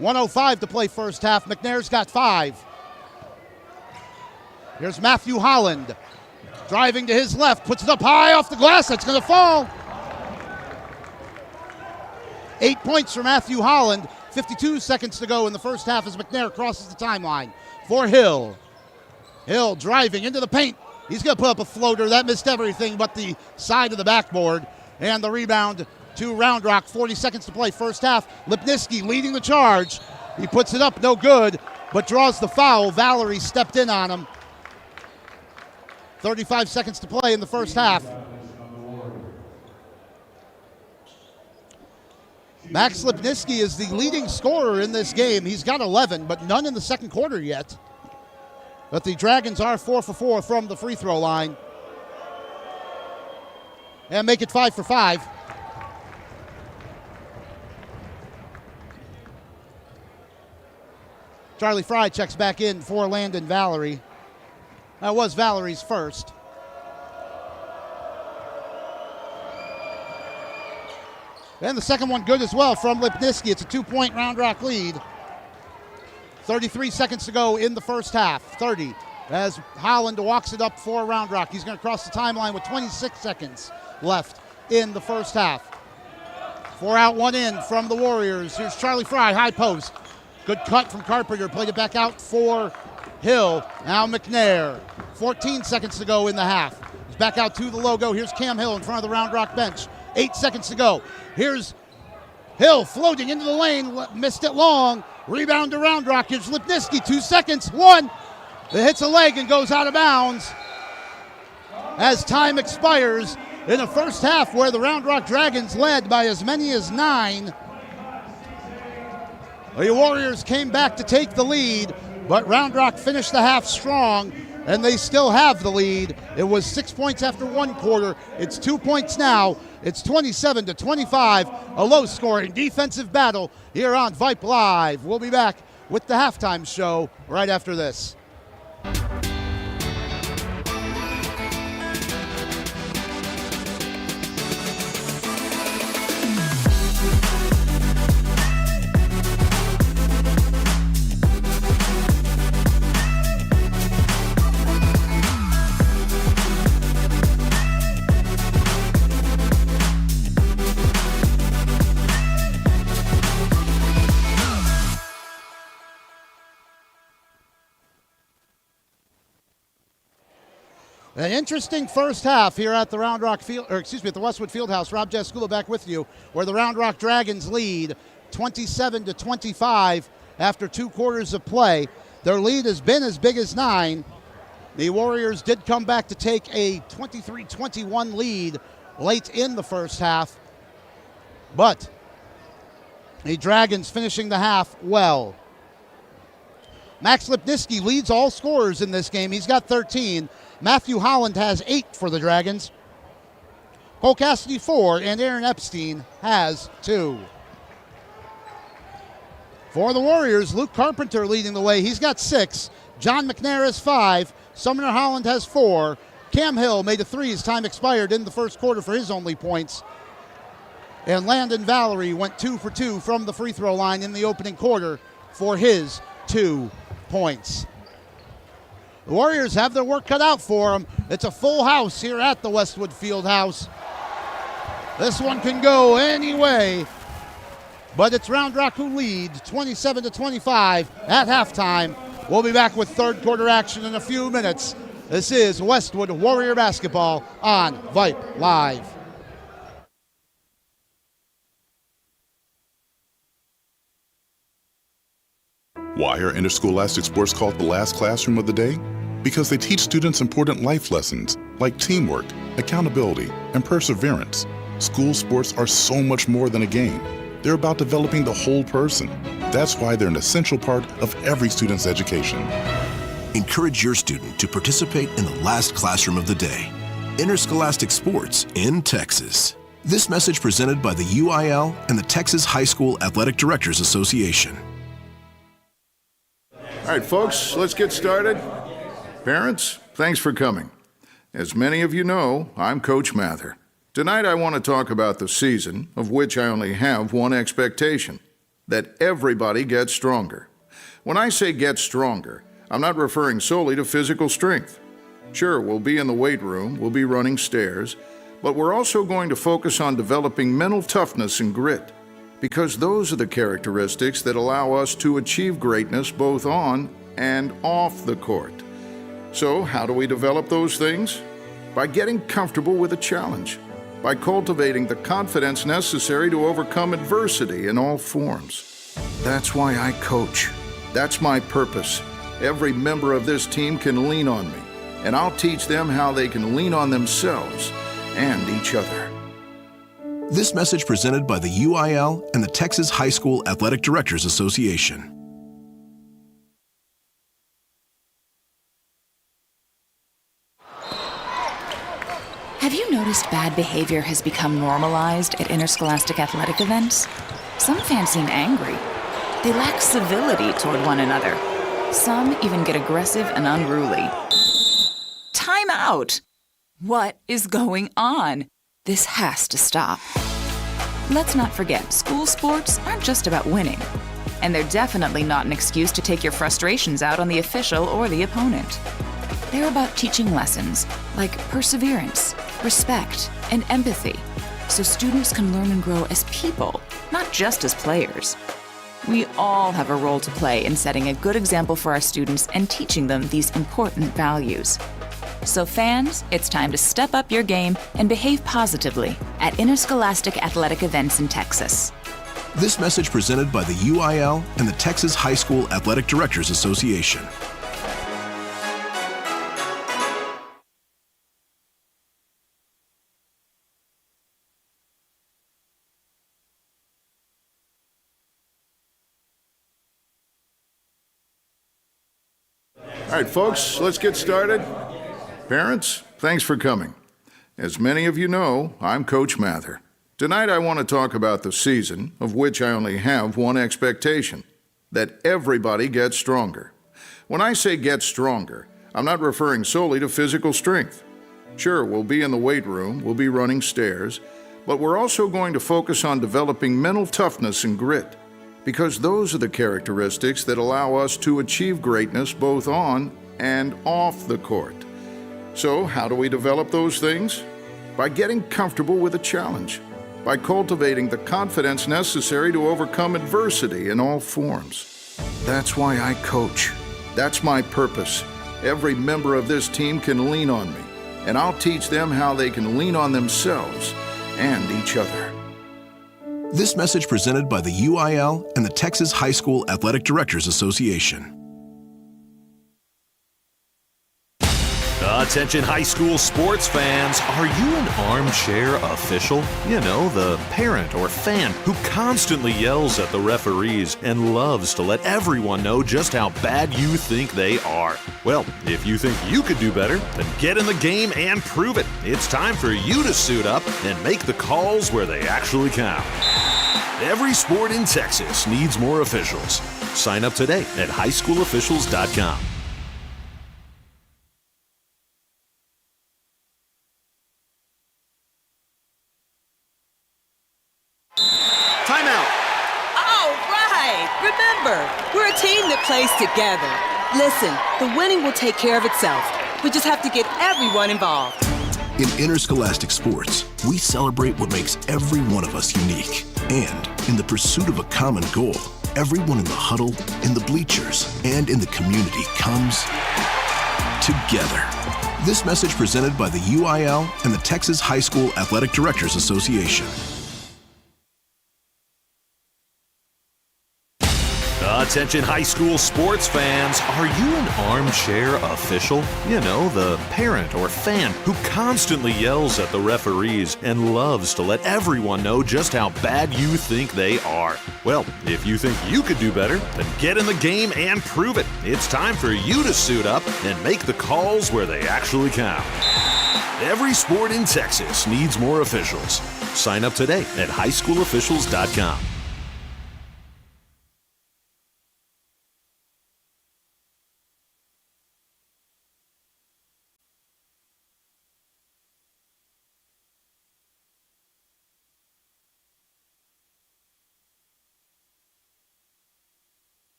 1:05 to play first half. McNair's got 5. Here's Matthew Holland. Driving to his left. Puts it up high off the glass. That's going to fall. 8 points for Matthew Holland. 52 seconds to go in the first half as McNair crosses the timeline for Hill. Hill driving into the paint. He's going to put up a floater. That missed everything but the side of the backboard. And the rebound to Round Rock. 40 seconds to play first half. Lipniski leading the charge. He puts it up, no good, but draws the foul. Valerie stepped in on him. 35 seconds to play in the first half. Max Lipniski is the leading scorer in this game. He's got 11, but none in the second quarter yet. But the Dragons are 4 for 4 from the free throw line. And make it 5 for 5. Charlie Fry checks back in for Landon Valerie. That was Valerie's first. And the second one good as well from Lipniski. It's a 2-point Round Rock lead. 33 seconds to go in the first half. 30 as Holland walks it up for Round Rock. He's going to cross the timeline with 26 seconds left in the first half. 4 out, 1 in from the Warriors. Here's Charlie Fry, high post. Good cut from Carpenter. Played it back out for Hill. Now McNair. 14 seconds to go in the half. He's back out to the logo. Here's Cam Hill in front of the Round Rock bench. 8 seconds to go. Here's Hill floating into the lane. Missed it long. Rebound to Round Rock. Here's Lipniski. 2 seconds. 1. It hits a leg and goes out of bounds as time expires in the first half where the Round Rock Dragons led by as many as 9. The Warriors came back to take the lead, but Round Rock finished the half strong, and they still have the lead. It was 6 points after 1 quarter. It's 2 points now. It's 27-25, a low-scoring defensive battle here on Vype Live. We'll be back with the halftime show right after this. An interesting first half here at the at the Westwood Fieldhouse. Rob Jaskula back with you, where the Round Rock Dragons lead 27-25 after 2 quarters of play. Their lead has been as big as 9. The Warriors did come back to take a 23-21 lead late in the first half, but the Dragons finishing the half well. Max Lipniski leads all scorers in this game. He's got 13. Matthew Holland has 8 for the Dragons. Cole Cassidy 4, and Aaron Epstein has 2. For the Warriors, Luke Carpenter leading the way. He's got 6. John McNair has 5. Sumner Holland has 4. Cam Hill made a 3 as time expired in the first quarter for his only points. And Landon Valerie went 2 for 2 from the free throw line in the opening quarter for his 2 points. The Warriors have their work cut out for them. It's a full house here at the Westwood Fieldhouse. This one can go any way, but it's Round Rock who leads 27-25 at halftime. We'll be back with third quarter action in a few minutes. This is Westwood Warrior Basketball on Vype Live. Why are interscholastic sports called the last classroom of the day? Because they teach students important life lessons like teamwork, accountability, and perseverance. School sports are so much more than a game. They're about developing the whole person. That's why they're an essential part of every student's education. Encourage your student to participate in the last classroom of the day. Interscholastic sports in Texas. This message presented by the UIL and the Texas High School Athletic Directors Association. All right, folks, let's get started. Parents, thanks for coming. As many of you know, I'm Coach Mather. Tonight I want to talk about the season, of which I only have one expectation, that everybody gets stronger. When I say get stronger, I'm not referring solely to physical strength. Sure, we'll be in the weight room, we'll be running stairs, but we're also going to focus on developing mental toughness and grit, because those are the characteristics that allow us to achieve greatness both on and off the court. So, how do we develop those things? By getting comfortable with a challenge, by cultivating the confidence necessary to overcome adversity in all forms. That's why I coach. That's my purpose. Every member of this team can lean on me, and I'll teach them how they can lean on themselves and each other. This message presented by the UIL and the Texas High School Athletic Directors Association. Have you noticed bad behavior has become normalized at interscholastic athletic events? Some fans seem angry. They lack civility toward one another. Some even get aggressive and unruly. Time out! What is going on? This has to stop. Let's not forget, school sports aren't just about winning. And they're definitely not an excuse to take your frustrations out on the official or the opponent. They're about teaching lessons like perseverance, respect, and empathy, so students can learn and grow as people, not just as players. We all have a role to play in setting a good example for our students and teaching them these important values. So fans, it's time to step up your game and behave positively at interscholastic athletic events in Texas. This message presented by the UIL and the Texas High School Athletic Directors Association. All right, folks, let's get started. Parents, thanks for coming. As many of you know, I'm Coach Mather. Tonight I want to talk about the season, of which I only have one expectation, that everybody gets stronger. When I say get stronger, I'm not referring solely to physical strength. Sure, we'll be in the weight room, we'll be running stairs, but we're also going to focus on developing mental toughness and grit, because those are the characteristics that allow us to achieve greatness both on and off the court. So, how do we develop those things? By getting comfortable with a challenge, by cultivating the confidence necessary to overcome adversity in all forms. That's why I coach. That's my purpose. Every member of this team can lean on me, and I'll teach them how they can lean on themselves and each other. This message presented by the UIL and the Texas High School Athletic Directors Association. Attention high school sports fans, are you an armchair official? You know, the parent or fan who constantly yells at the referees and loves to let everyone know just how bad you think they are. Well, if you think you could do better, then get in the game and prove it. It's time for you to suit up and make the calls where they actually count. Every sport in Texas needs more officials. Sign up today at highschoolofficials.com. Timeout. All right. Remember, we're a team that plays together. Listen, the winning will take care of itself. We just have to get everyone involved. In interscholastic sports, we celebrate what makes every one of us unique. And in the pursuit of a common goal, everyone in the huddle, in the bleachers, and in the community comes together. This message presented by the UIL and the Texas High School Athletic Directors Association. Attention high school sports fans, are you an armchair official? You know, the parent or fan who constantly yells at the referees and loves to let everyone know just how bad you think they are. Well, if you think you could do better, then get in the game and prove it. It's time for you to suit up and make the calls where they actually count. Every sport in Texas needs more officials. Sign up today at highschoolofficials.com.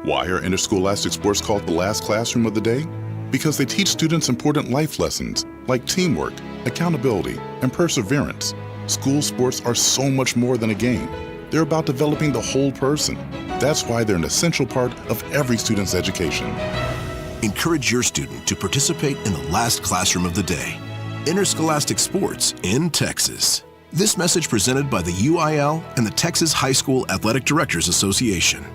Why are interscholastic sports called the last classroom of the day? Because they teach students important life lessons like teamwork, accountability, and perseverance. School sports are so much more than a game. They're about developing the whole person. That's why they're an essential part of every student's education. Encourage your student to participate in the last classroom of the day. Interscholastic sports in Texas. This message presented by the UIL and the Texas High School Athletic Directors Association.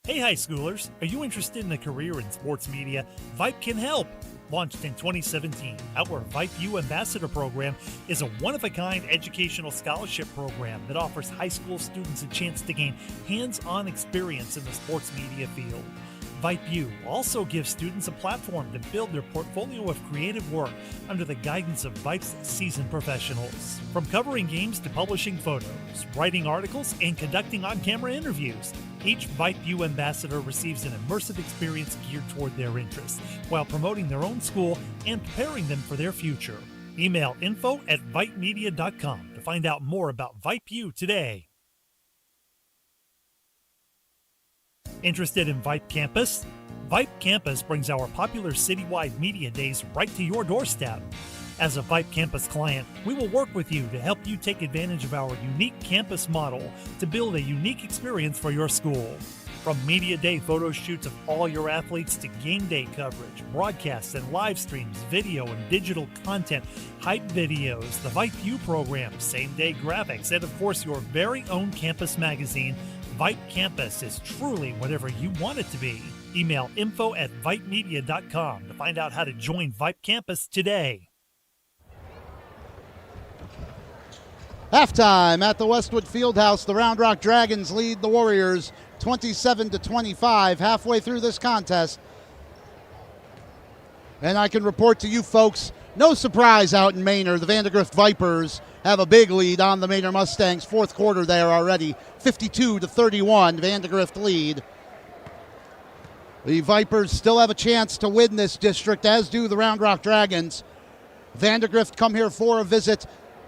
Hey high schoolers, are you interested in a career in sports media? Vype can help. Launched in 2017, our Vype U Ambassador Program is a one-of-a-kind educational scholarship program that offers high school students a chance to gain hands-on experience in the sports media field. Vype U also gives students a platform to build their portfolio of creative work under the guidance of Vype's seasoned professionals. From covering games to publishing photos, writing articles, and conducting on-camera interviews, each Vype U ambassador receives an immersive experience geared toward their interests, while promoting their own school and preparing them for their future. Email info@vypemedia.com to find out more about Vype U today. Interested in Vype Campus? Vype Campus brings our popular citywide media days right to your doorstep. As a Vype Campus client, we will work with you to help you take advantage of our unique campus model to build a unique experience for your school. From media day photo shoots of all your athletes to game day coverage, broadcasts and live streams, video and digital content, hype videos, the Vype U program, same-day graphics, and of course your very own campus magazine, Vype Campus is truly whatever you want it to be. Email info@vypemedia.com to find out how to join Vype Campus today. Halftime at the Westwood Fieldhouse. The Round Rock Dragons lead the Warriors 27-25 halfway through this contest. And I can report to you folks, no surprise out in Manor. The Vandegrift Vipers have a big lead on the Manor Mustangs. Fourth quarter there already, 52-31, Vandegrift lead. The Vipers still have a chance to win this district, as do the Round Rock Dragons. Vandergrift come here for a visit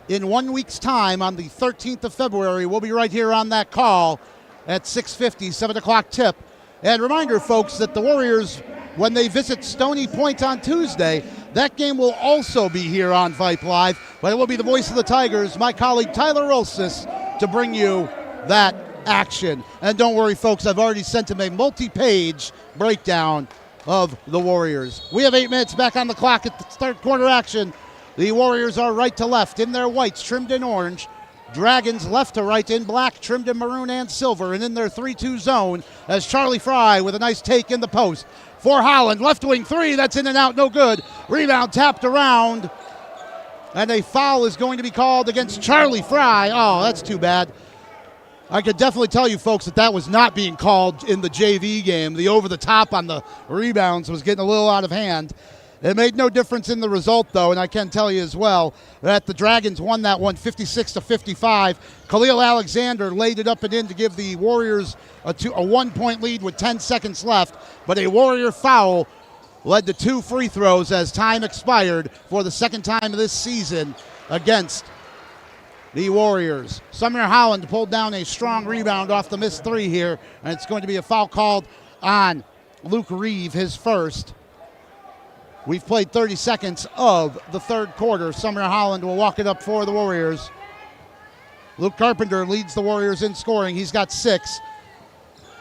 in 1 week's time on the 13th of February. We'll be right here on that call at 6:50, 7 o'clock tip. And reminder, folks, that the Warriors, when they visit Stony Point on Tuesday, that game will also be here on Vype Live, but it will be the voice of the Tigers, my colleague Tyler Olsis, to bring you that action. And don't worry, folks, I've already sent him a multi-page breakdown of the Warriors. We have 8 minutes back on the clock at the third quarter action. The Warriors are right to left in their whites, trimmed in orange. Dragons left to right in black, trimmed in maroon and silver, and in their 3-2 zone as Charlie Fry with a nice take in the post. For Holland, left wing three, that's in and out, no good. Rebound tapped around, and a foul is going to be called against Charlie Fry. Oh, that's too bad. I could definitely tell you, folks, that was not being called in the JV game. The over-the-top on the rebounds was getting a little out of hand. It made no difference in the result, though, and I can tell you as well that the Dragons won that one 56-55. Khalil Alexander laid it up and in to give the Warriors a 1-point lead with 10 seconds left, but a Warrior foul led to 2 free throws as time expired for the second time this season against the Warriors. Sumner Holland pulled down a strong rebound off the missed 3 here, and it's going to be a foul called on Luke Reeve, his first. We've played 30 seconds of the third quarter. Sumner Holland will walk it up for the Warriors. Luke Carpenter leads the Warriors in scoring. He's got 6.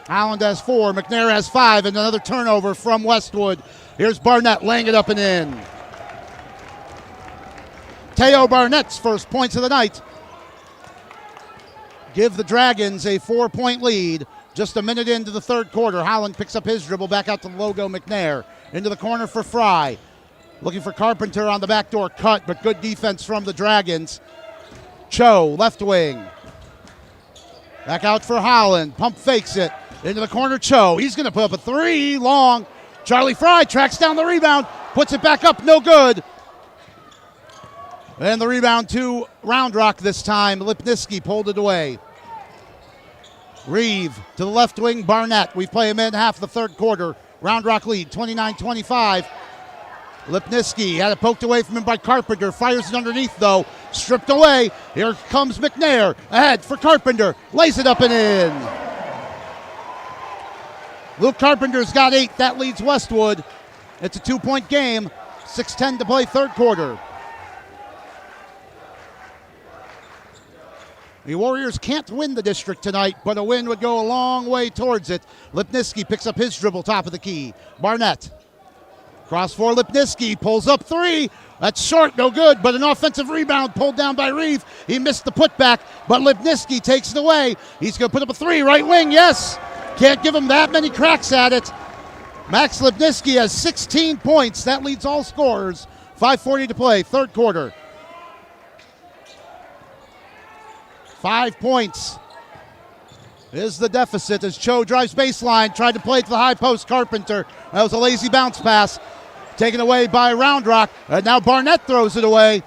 Holland has 4. McNair has 5, and another turnover from Westwood. Here's Barnett laying it up and in. Teo Barnett's first points of the night give the Dragons a 4-point lead. Just a minute into the third quarter, Holland picks up his dribble back out to Logo McNair. Into the corner for Fry. Looking for Carpenter on the backdoor cut, but good defense from the Dragons. Cho, left wing. Back out for Holland. Pump fakes it. Into the corner, Cho. He's going to put up a 3 long. Charlie Fry tracks down the rebound. Puts it back up, no good. And the rebound to Round Rock this time. Lipinski pulled it away. Reeve to the left wing, Barnett. We play a minute and a half of the third quarter. Round Rock lead, 29-25. Lipinski had it poked away from him by Carpenter. Fires it underneath, though. Stripped away. Here comes McNair. Ahead for Carpenter. Lays it up and in. Luke Carpenter's got 8. That leads Westwood. It's a 2-point game. 6:10 to play third quarter. The Warriors can't win the district tonight, but a win would go a long way towards it. Lipinski picks up his dribble, top of the key. Barnett. Cross for Lipinski, pulls up 3. That's short, no good, but an offensive rebound pulled down by Reeve. He missed the putback, but Lipinski takes it away. He's going to put up a 3, right wing, yes. Can't give him that many cracks at it. Max Lipinski has 16 points. That leads all scorers. 5:40 to play, third quarter. 5 points is the deficit as Cho drives baseline, tried to play to the high post. Carpenter. That was a lazy bounce pass taken away by Round Rock, and now Barnett throws it away.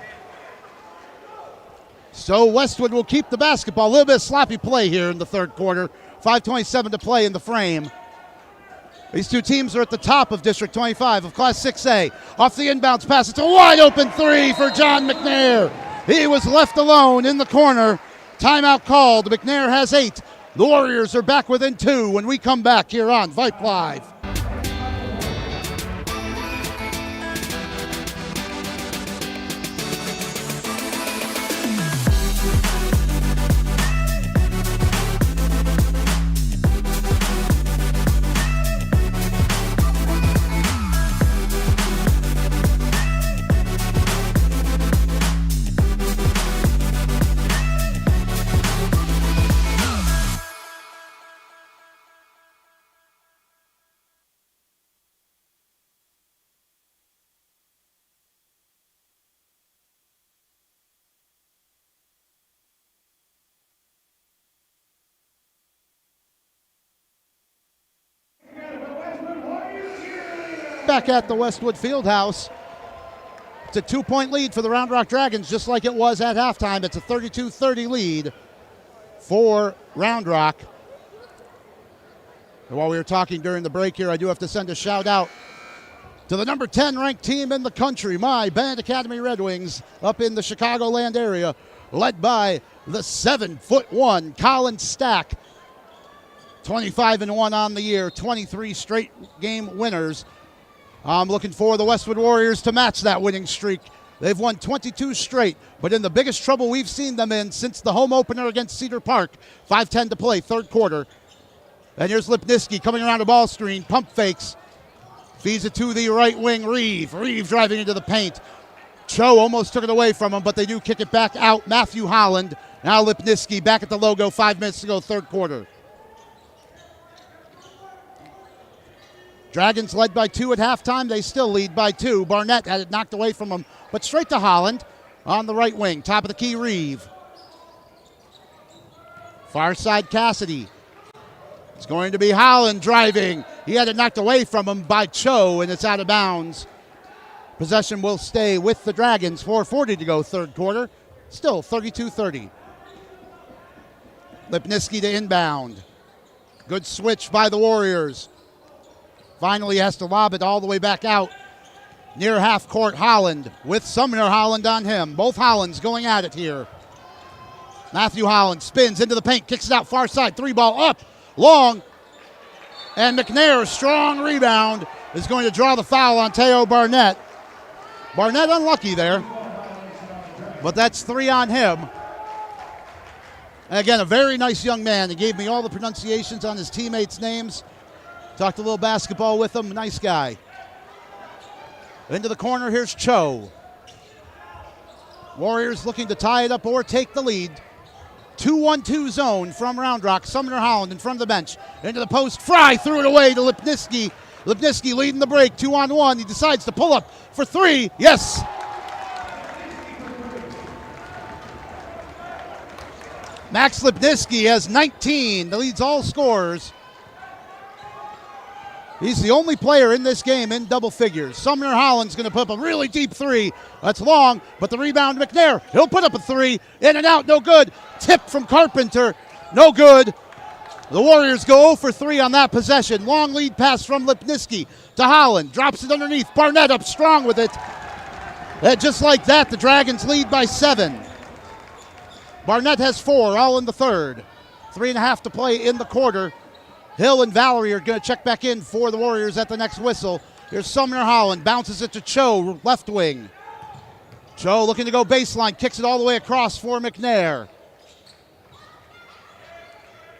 So Westwood will keep the basketball. A little bit of sloppy play here in the third quarter. 5:27 to play in the frame. These two teams are at the top of District 25 of Class 6A. Off the inbounds pass, it's a wide open 3 for John McNair. He was left alone in the corner. Timeout called. McNair has 8. The Warriors are back within 2 when we come back here on Vype Live. Back at the Westwood Fieldhouse. It's a 2-point lead for the Round Rock Dragons, just like it was at halftime. It's a 32-30 lead for Round Rock. And while we were talking during the break here, I do have to send a shout out to the number 10 ranked team in the country, my Bennett Academy Red Wings, up in the Chicagoland area, led by the 7'1" Colin Stack. 25-1 on the year, 23 straight game winners. I'm looking for the Westwood Warriors to match that winning streak. They've won 22 straight, but in the biggest trouble we've seen them in since the home opener against Cedar Park. 5:10 to play, third quarter. And here's Lipniski coming around the ball screen, pump fakes. Feeds it to the right wing, Reeve. Reeve driving into the paint. Cho almost took it away from him, but they do kick it back out. Matthew Holland. Now Lipniski back at the logo, 5 minutes to go, third quarter. Dragons led by 2 at halftime. They still lead by 2. Barnett had it knocked away from him, but straight to Holland on the right wing. Top of the key, Reeve. Far side, Cassidy. It's going to be Holland driving. He had it knocked away from him by Cho, and it's out of bounds. Possession will stay with the Dragons. 4:40 to go, third quarter. Still 32-30. Lipniski to inbound. Good switch by the Warriors. Finally has to lob it all the way back out. Near half court, Holland with Sumner Holland on him. Both Hollands going at it here. Matthew Holland spins into the paint, kicks it out far side. 3-ball up, long. And McNair, strong rebound, is going to draw the foul on Teo Barnett. Barnett unlucky there, but that's 3 on him. And again, a very nice young man. He gave me all the pronunciations on his teammates' names. Talked a little basketball with him. Nice guy. Into the corner, here's Cho. Warriors looking to tie it up or take the lead. 2-1-2 zone from Round Rock. Sumner Holland in front of the bench. Into the post. Fry threw it away to Lipniski. Lipniski leading the break. 2-on-1. He decides to pull up for 3. Yes. Max Lipniski has 19. That leads all scorers. He's the only player in this game in double figures. Sumner Holland's going to put up a really deep 3. That's long, but the rebound, McNair. He'll put up a 3. In and out, no good. Tip from Carpenter, no good. The Warriors go 0 for 3 on that possession. Long lead pass from Lipniski to Holland. Drops it underneath. Barnett up strong with it. And just like that, the Dragons lead by 7. Barnett has 4, all in the third. 3.5 to play in the quarter. Hill and Valerie are going to check back in for the Warriors at the next whistle. Here's Sumner Holland, bounces it to Cho, left wing. Cho looking to go baseline, kicks it all the way across for McNair.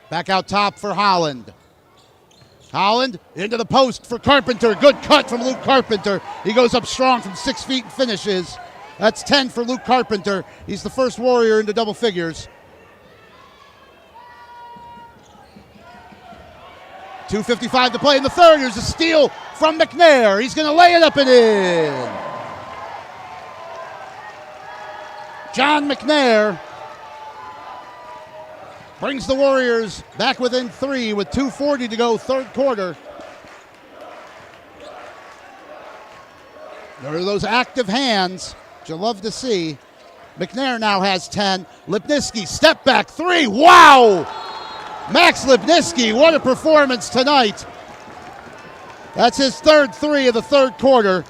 Back out top for Holland. Holland into the post for Carpenter. Good cut from Luke Carpenter. He goes up strong from 6 feet and finishes. That's 10 for Luke Carpenter. He's the first Warrior into double figures. 2:55 to play in the third. Here's a steal from McNair. He's going to lay it up and in. John McNair brings the Warriors back within 3 with 2:40 to go, third quarter. There are those active hands that you love to see. McNair now has 10. Lipniski, step back 3. Wow! Max Lipniski, what a performance tonight. That's his third 3 of the third quarter.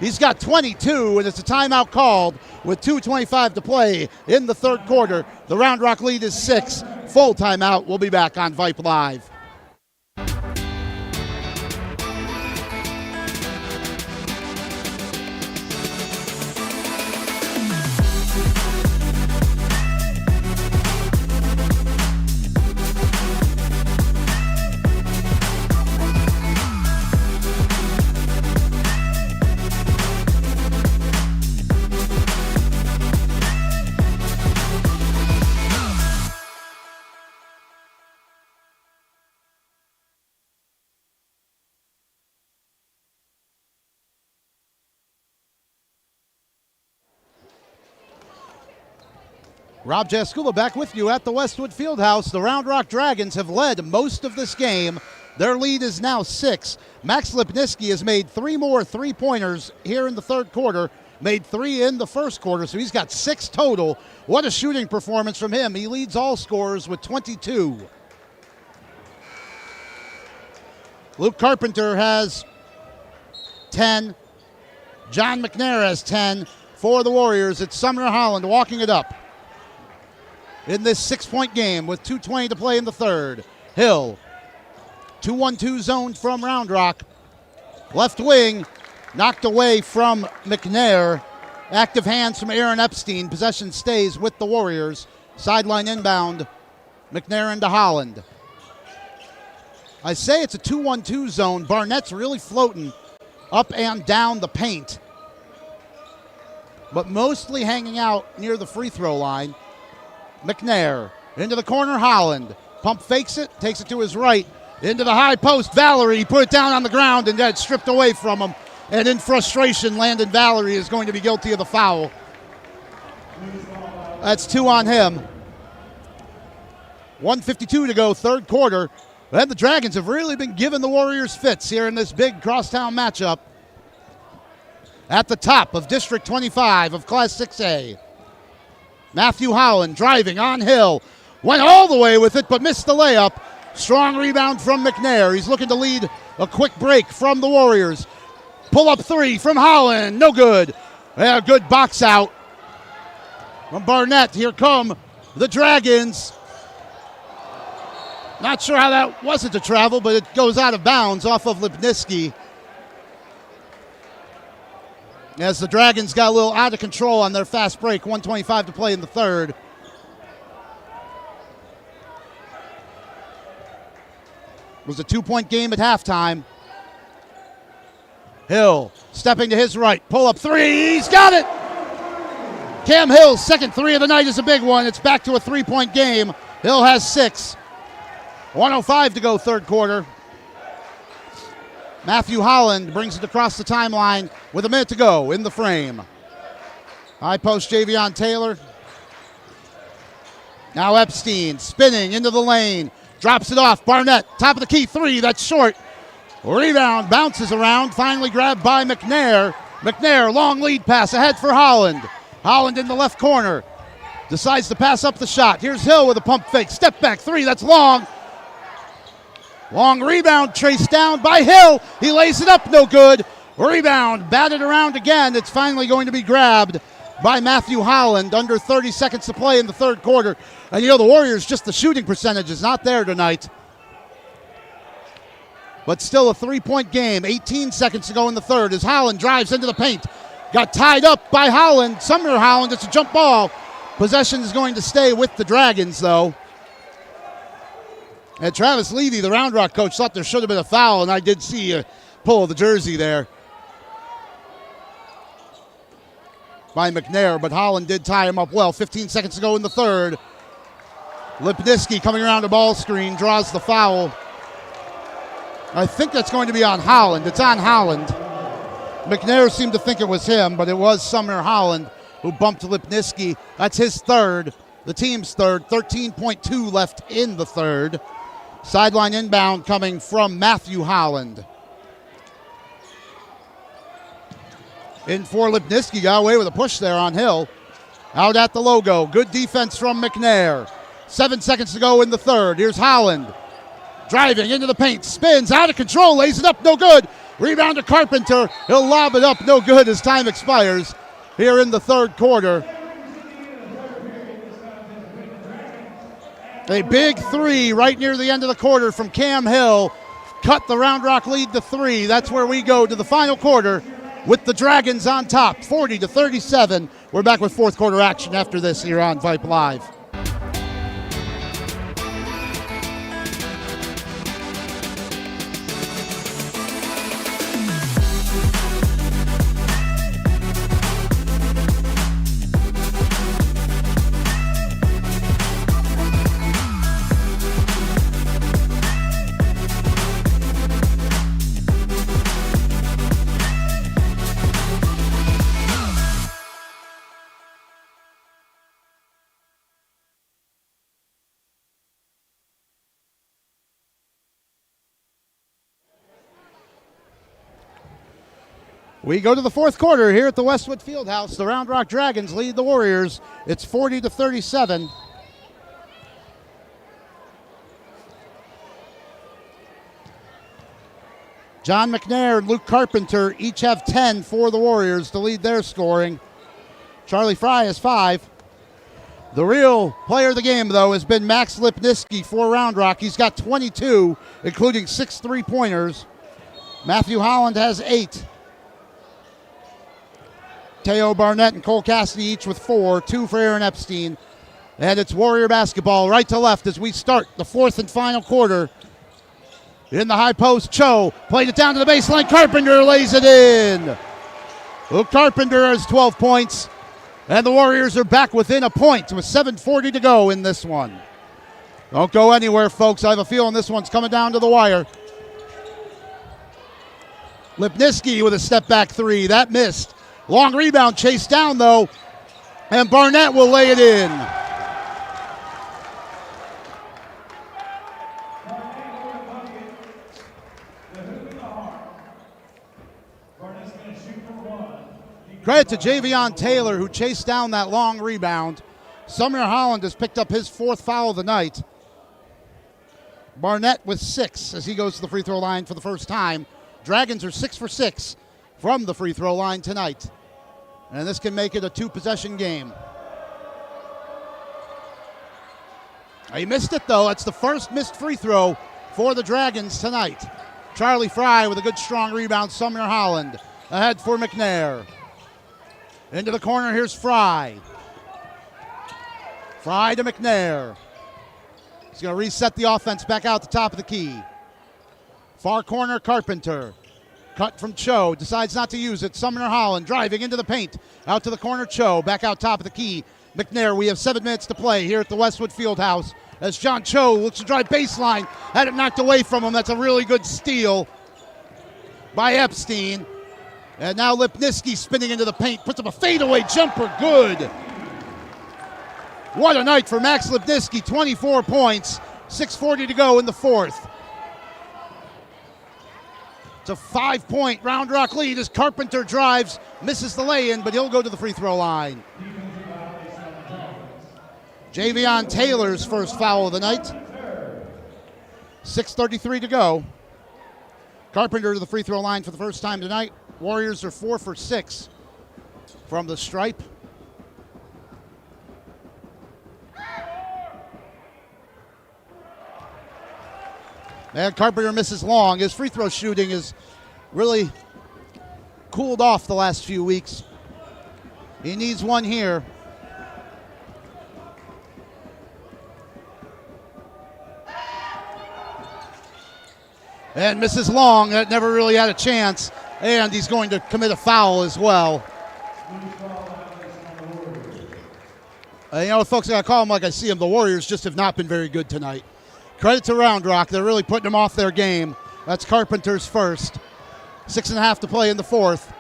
He's got 22, and it's a timeout called with 2:25 to play in the third quarter. The Round Rock lead is 6. Full timeout. We'll be back on Vype Live. Rob Jaskula back with you at the Westwood Fieldhouse. The Round Rock Dragons have led most of this game. Their lead is now 6. Max Lipniski has made 3 more three-pointers here in the third quarter, made 3 in the first quarter, so he's got 6 total. What a shooting performance from him. He leads all scorers with 22. Luke Carpenter has 10. John McNair has 10 for the Warriors. It's Sumner Holland walking it up in this 6-point game with 2:20 to play in the third. Hill, 2-1-2 zone from Round Rock. Left wing, knocked away from McNair. Active hands from Aaron Epstein. Possession stays with the Warriors. Sideline inbound, McNair into Holland. I say it's a 2-1-2 zone. Barnett's really floating up and down the paint, but mostly hanging out near the free throw line. McNair into the corner, Holland. Pump fakes it, takes it to his right. Into the high post, Valerie put it down on the ground and got stripped away from him. And in frustration, Landon Valerie is going to be guilty of the foul. That's 2 on him. 1:52 to go, third quarter. And the Dragons have really been giving the Warriors fits here in this big crosstown matchup. At the top of District 25 of Class 6A. Matthew Holland driving on Hill. Went all the way with it, but missed the layup. Strong rebound from McNair. He's looking to lead a quick break from the Warriors. Pull-up three from Holland. No good. Yeah, good box out from Barnett. Here come the Dragons. Not sure how that wasn't a travel, but it goes out of bounds off of Lipinski. As the Dragons got a little out of control on their fast break. 1:25 to play in the third. It was a 2-point game at halftime. Hill stepping to his right. Pull up three. He's got it. Cam Hill's second three of the night is a big one. It's back to a 3-point game. Hill has 6. 1:05 to go, third quarter. Matthew Holland brings it across the timeline with a minute to go in the frame. High post Javion Taylor. Now Epstein spinning into the lane. Drops it off. Barnett, top of the key, 3. That's short. Rebound, bounces around. Finally grabbed by McNair. McNair, long lead pass ahead for Holland. Holland in the left corner. Decides to pass up the shot. Here's Hill with a pump fake. Step back 3. That's long. Long rebound traced down by Hill. He lays it up, no good. Rebound, batted around again. It's finally going to be grabbed by Matthew Holland. Under 30 seconds to play in the third quarter. And you know, the Warriors, just the shooting percentage is not there tonight. But still a 3-point game. 18 seconds to go in the third as Holland drives into the paint. Got tied up by Holland. Sumner Holland, it's a jump ball. Possession is going to stay with the Dragons, though. And Travis Levy, the Round Rock coach, thought there should have been a foul, and I did see a pull of the jersey there by McNair, but Holland did tie him up well. 15 seconds to go in the third. Lipinski coming around the ball screen, draws the foul. I think that's going to be on Holland. It's on Holland. McNair seemed to think it was him, but it was Sumner Holland who bumped Lipinski. That's his third, the team's third. 13.2 left in the third. Sideline inbound coming from Matthew Holland. In for Lipinski, got away with a push there on Hill. Out at the logo. Good defense from McNair. 7 seconds to go in the third. Here's Holland. Driving into the paint. Spins out of control. Lays it up. No good. Rebound to Carpenter. He'll lob it up. No good as time expires here in the third quarter. A big 3 right near the end of the quarter from Cam Hill. Cut the Round Rock lead to 3. That's where we go to the final quarter with the Dragons on top, 40-37. We're back with fourth quarter action after this here on Vype Live. We go to the fourth quarter here at the Westwood Fieldhouse. The Round Rock Dragons lead the Warriors. It's 40-37. John McNair and Luke Carpenter each have 10 for the Warriors to lead their scoring. Charlie Fry has 5. The real player of the game, though, has been Max Lipniski for Round Rock. He's got 22, including 6 3-pointers. Matthew Holland has 8. Teo Barnett and Cole Cassidy each with 4, 2 for Aaron Epstein. And it's Warrior basketball right to left as we start the 4th and final quarter. In the high post, Cho played it down to the baseline. Carpenter lays it in. Luke Carpenter has 12 points. And the Warriors are back within a point with 7:40 to go in this one. Don't go anywhere, folks. I have a feeling this one's coming down to the wire. Lipniski with a step-back 3. That missed. Long rebound chased down, though. And Barnett will lay it in. Credit to Javion Taylor, who chased down that long rebound. Sumner Holland has picked up his 4th foul of the night. Barnett with 6 as he goes to the free throw line for the first time. Dragons are 6 for 6 from the free throw line tonight. And this can make it a 2-possession game. He missed it, though. It's the first missed free throw for the Dragons tonight. Charlie Fry with a good, strong rebound. Sumner Holland ahead for McNair. Into the corner, here's Fry. Fry to McNair. He's going to reset the offense back out the top of the key. Far corner, Carpenter. Cut from Cho, decides not to use it. Sumner Holland driving into the paint. Out to the corner, Cho, back out top of the key. McNair, we have 7 minutes to play here at the Westwood Fieldhouse as John Cho looks to drive baseline. Had it knocked away from him. That's a really good steal by Epstein. And now Lipniski spinning into the paint, puts up a fadeaway jumper, good. What a night for Max Lipniski, 24 points, 6:40 to go in the 4th. It's a 5-point Round Rock lead as Carpenter drives, misses the lay-in, but he'll go to the free throw line. Javion Taylor's first foul of the night. 6:33 to go. Carpenter to the free throw line for the first time tonight. Warriors are 4 for 6 from the stripe. And Carpenter misses long. His free throw shooting has really cooled off the last few weeks. He needs one here. And misses long. That never really had a chance. And he's going to commit a foul as well. Folks, I call them like I see them. The Warriors just have not been very good tonight. Credit to Round Rock. They're really putting them off their game. That's Carpenter's first. 6.5 to play in the 4th.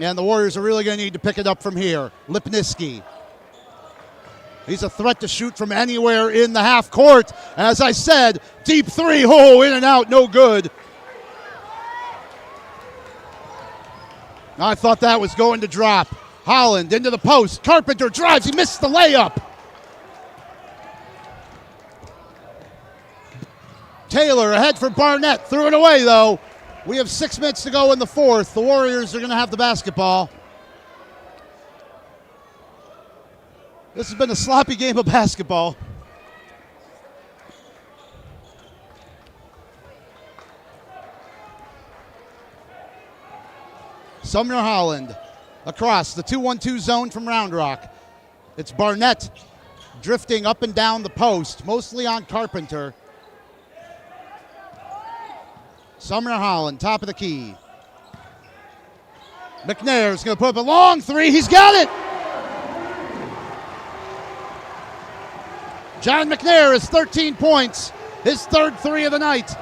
And the Warriors are really going to need to pick it up from here. Lipniski. He's a threat to shoot from anywhere in the half court. As I said, deep 3. Oh, in and out, no good. I thought that was going to drop. Holland into the post. Carpenter drives. He missed the layup. Taylor ahead for Barnett. Threw it away, though. We have 6 minutes to go in the 4th. The Warriors are going to have the basketball. This has been a sloppy game of basketball. Sumner Holland across the 2-1-2 zone from Round Rock. It's Barnett drifting up and down the post, mostly on Carpenter. Sumner Holland, top of the key. McNair's going to put up a long 3. He's got it! John McNair has 13 points, his 3rd 3 of the night.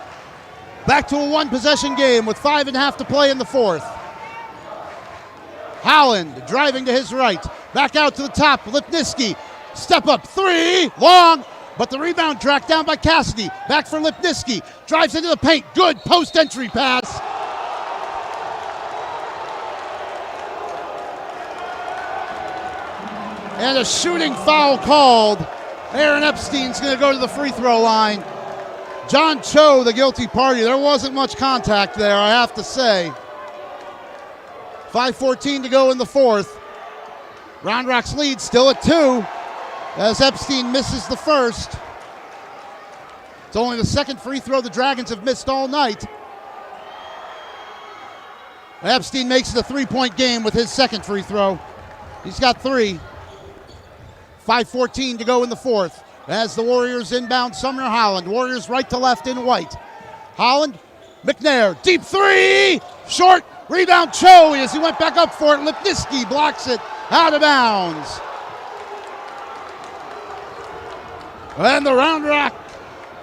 Back to a 1-possession game with 5.5 to play in the 4th. Holland driving to his right. Back out to the top. Lipniski. Step up 3. Long. But the rebound tracked down by Cassidy. Back for Lipniski. Drives into the paint. Good post entry pass. And a shooting foul called. Aaron Epstein's going to go to the free throw line. John Cho, the guilty party. There wasn't much contact there, I have to say. 5:14 to go in the fourth. Round Rock's lead still at 2 as Epstein misses the first. It's only the second free throw the Dragons have missed all night. Epstein makes it a 3-point game with his second free throw. He's got 3. 5:14 to go in the fourth as the Warriors inbound Sumner Holland. Warriors right to left in white. Holland, McNair, deep 3, short, rebound Cho as he went back up for it. Lipinski blocks it out of bounds. And the Round Rock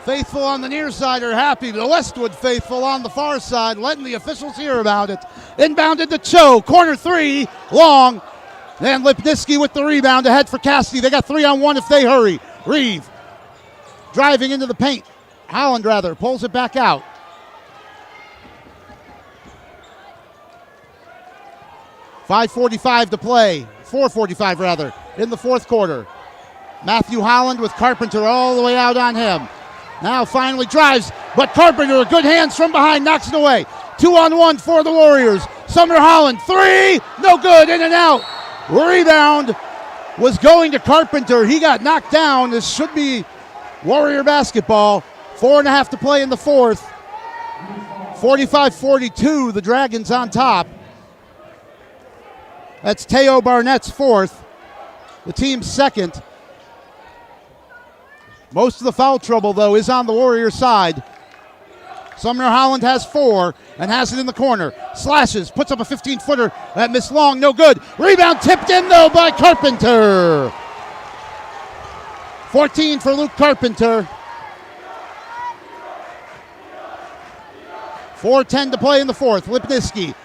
faithful on the near side are happy. The Westwood faithful on the far side, letting the officials hear about it. Inbounded to Cho, corner 3, long. And Lipinski with the rebound ahead for Cassidy. They got 3-on-1 if they hurry. Reeve driving into the paint. Holland rather pulls it back out. .545 to play. 4:45 rather in the fourth quarter. Matthew Holland with Carpenter all the way out on him. Now finally drives, but Carpenter, good hands from behind, knocks it away. 2-on-1 for the Warriors. Sumner Holland, 3, no good, in and out. Rebound was going to Carpenter. He got knocked down. This should be Warrior basketball. 4.5 to play in the fourth. 45-42, the Dragons on top. That's Teo Barnett's fourth, the team's second. Most of the foul trouble, though, is on the Warrior side. Sumner Holland has 4 and has it in the corner. Slashes, puts up a 15-footer. That missed long, no good. Rebound tipped in, though, by Carpenter. 14 for Luke Carpenter. 4:10 to play in the fourth. Lipinski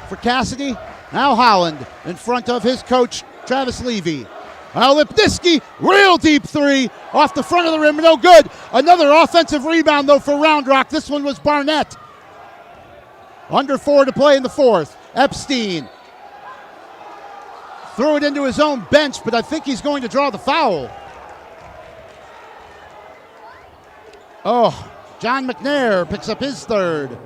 for Cassidy. Now Holland in front of his coach, Travis Levy. Now Lipinski, real deep 3 off the front of the rim, no good. Another offensive rebound, though, for Round Rock. This one was Barnett. Under 4 to play in the fourth. Epstein threw it into his own bench, but I think he's going to draw the foul. Oh, John McNair picks up his third.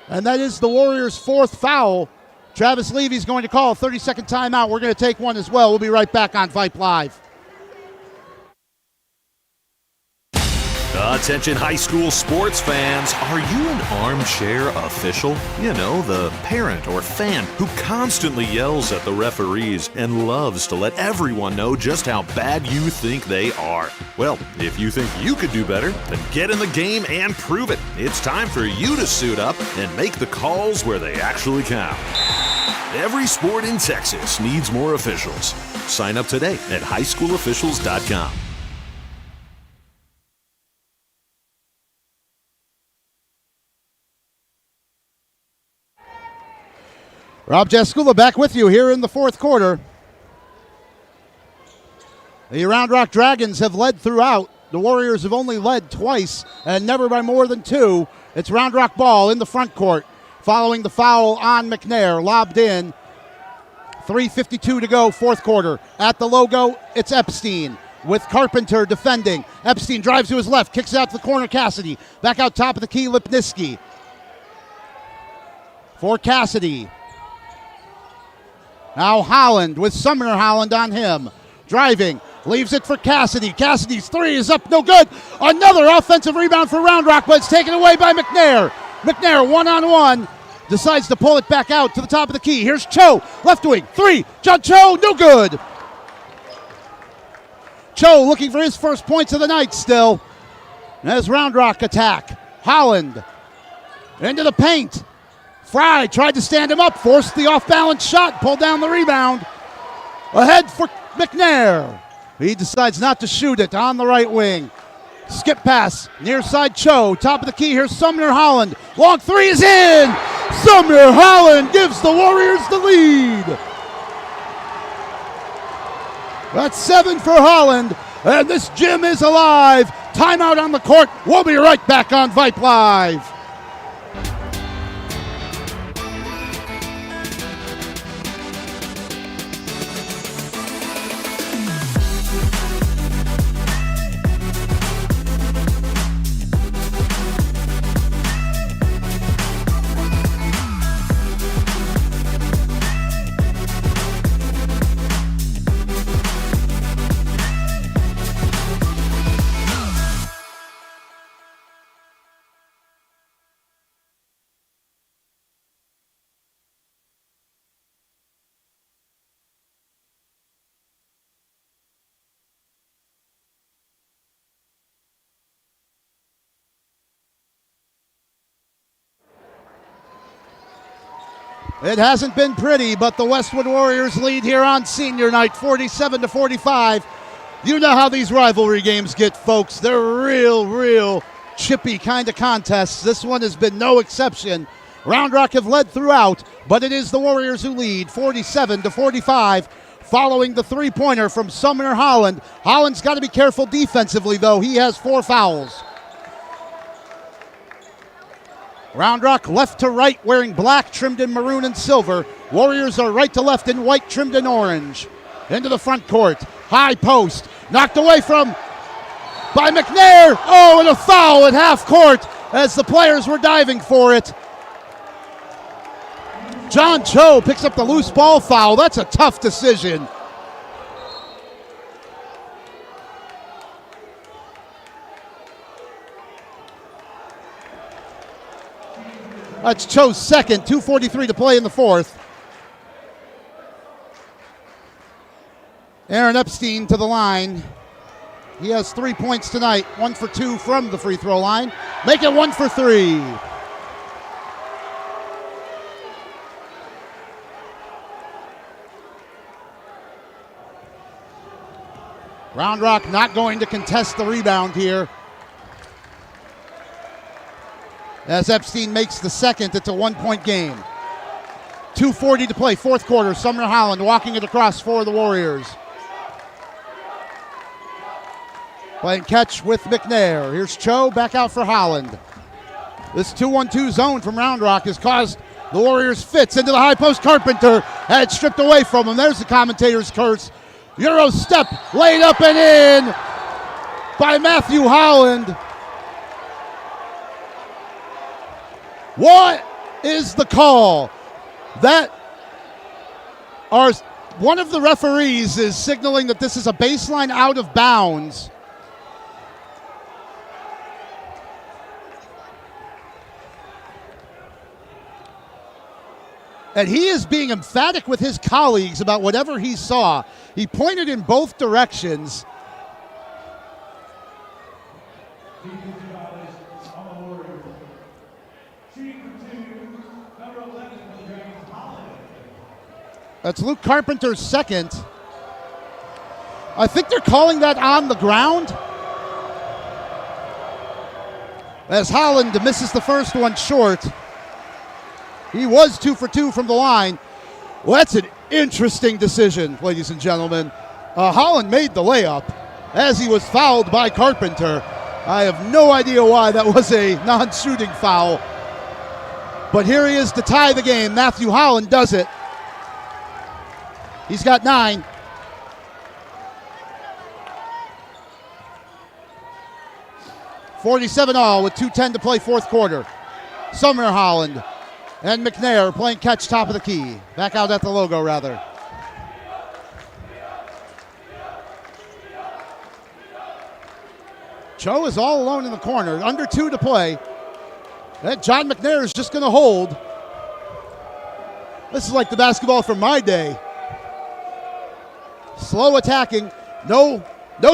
And that is the Warriors' 4th foul. Travis Levy's going to call a 30-second timeout. We're going to take one as well. We'll be right back on Vype Live. Attention high school sports fans, are you an armchair official? You know, the parent or fan who constantly yells at the referees and loves to let everyone know just how bad you think they are. Well, if you think you could do better, then get in the game and prove it. It's time for you to suit up and make the calls where they actually count. Every sport in Texas needs more officials. Sign up today at highschoolofficials.com. Rob Jaskula back with you here in the fourth quarter. The Round Rock Dragons have led throughout. The Warriors have only led twice and never by more than 2. It's Round Rock ball in the front court following the foul on McNair. Lobbed in. 3:52 to go, fourth quarter. At the logo, it's Epstein with Carpenter defending. Epstein drives to his left, kicks out to the corner, Cassidy. Back out top of the key, Lipinski. For Cassidy. Now Holland with Sumner Holland on him. Driving, leaves it for Cassidy. Cassidy's 3 is up, no good. Another offensive rebound for Round Rock, but it's taken away by McNair. McNair 1-on-1. Decides to pull it back out to the top of the key. Here's Cho, left wing, 3. John Cho, no good. Cho looking for his first points of the night still. As Round Rock attack. Holland into the paint. Fry tried to stand him up, forced the off-balance shot, pulled down the rebound. Ahead for McNair. He decides not to shoot it on the right wing. Skip pass, near side Cho, top of the key, here's Sumner Holland. Long 3 is in! Sumner Holland gives the Warriors the lead. That's 7 for Holland, and this gym is alive. Timeout on the court. We'll be right back on Vype Live. It hasn't been pretty, but the Westwood Warriors lead here on senior night, 47-45. You know how these rivalry games get, folks. They're real chippy kind of contests. This one has been no exception. Round Rock have led throughout, but it is the Warriors who lead, 47-45, following the three-pointer from Sumner Holland. Holland's got to be careful defensively, though. He has 4 fouls. Round Rock left to right, wearing black trimmed in maroon and silver. Warriors are right to left in white trimmed in orange. Into the front court. High post. Knocked away from by McNair. Oh, and a foul at half court as the players were diving for it. John Cho picks up the loose ball foul. That's a tough decision. That's Cho's second, 2:43 to play in the fourth. Aaron Epstein to the line. He has 3 points tonight, 1 for 2 from the free throw line. Make it 1 for 3. Round Rock not going to contest the rebound here. As Epstein makes the second, it's a 1-point game. 2:40 to play, fourth quarter. Sumner Holland walking it across for the Warriors. Playing catch with McNair. Here's Cho back out for Holland. This 2-1-2 zone from Round Rock has caused the Warriors fits into the high post. Carpenter had it stripped away from him. There's the commentator's curse. Euro step laid up and in by Matthew Holland. What is the call? That one of the referees is signaling that this is a baseline out of bounds. And he is being emphatic with his colleagues about whatever he saw. He pointed in both directions. That's Luke Carpenter's second. I think they're calling that on the ground. As Holland misses the first one short. He was 2 for 2 from the line. Well, that's an interesting decision, ladies and gentlemen. Holland made the layup as he was fouled by Carpenter. I have no idea why that was a non-shooting foul. But here he is to tie the game. Matthew Holland does it. He's got 9. (47-all) with 2:10 to play, fourth quarter. Sumner Holland and McNair playing catch top of the key. Back out at the logo, rather. Cho is all alone in the corner. Under 2 to play. And John McNair is just going to hold. This is like the basketball from my day. Slow attacking. No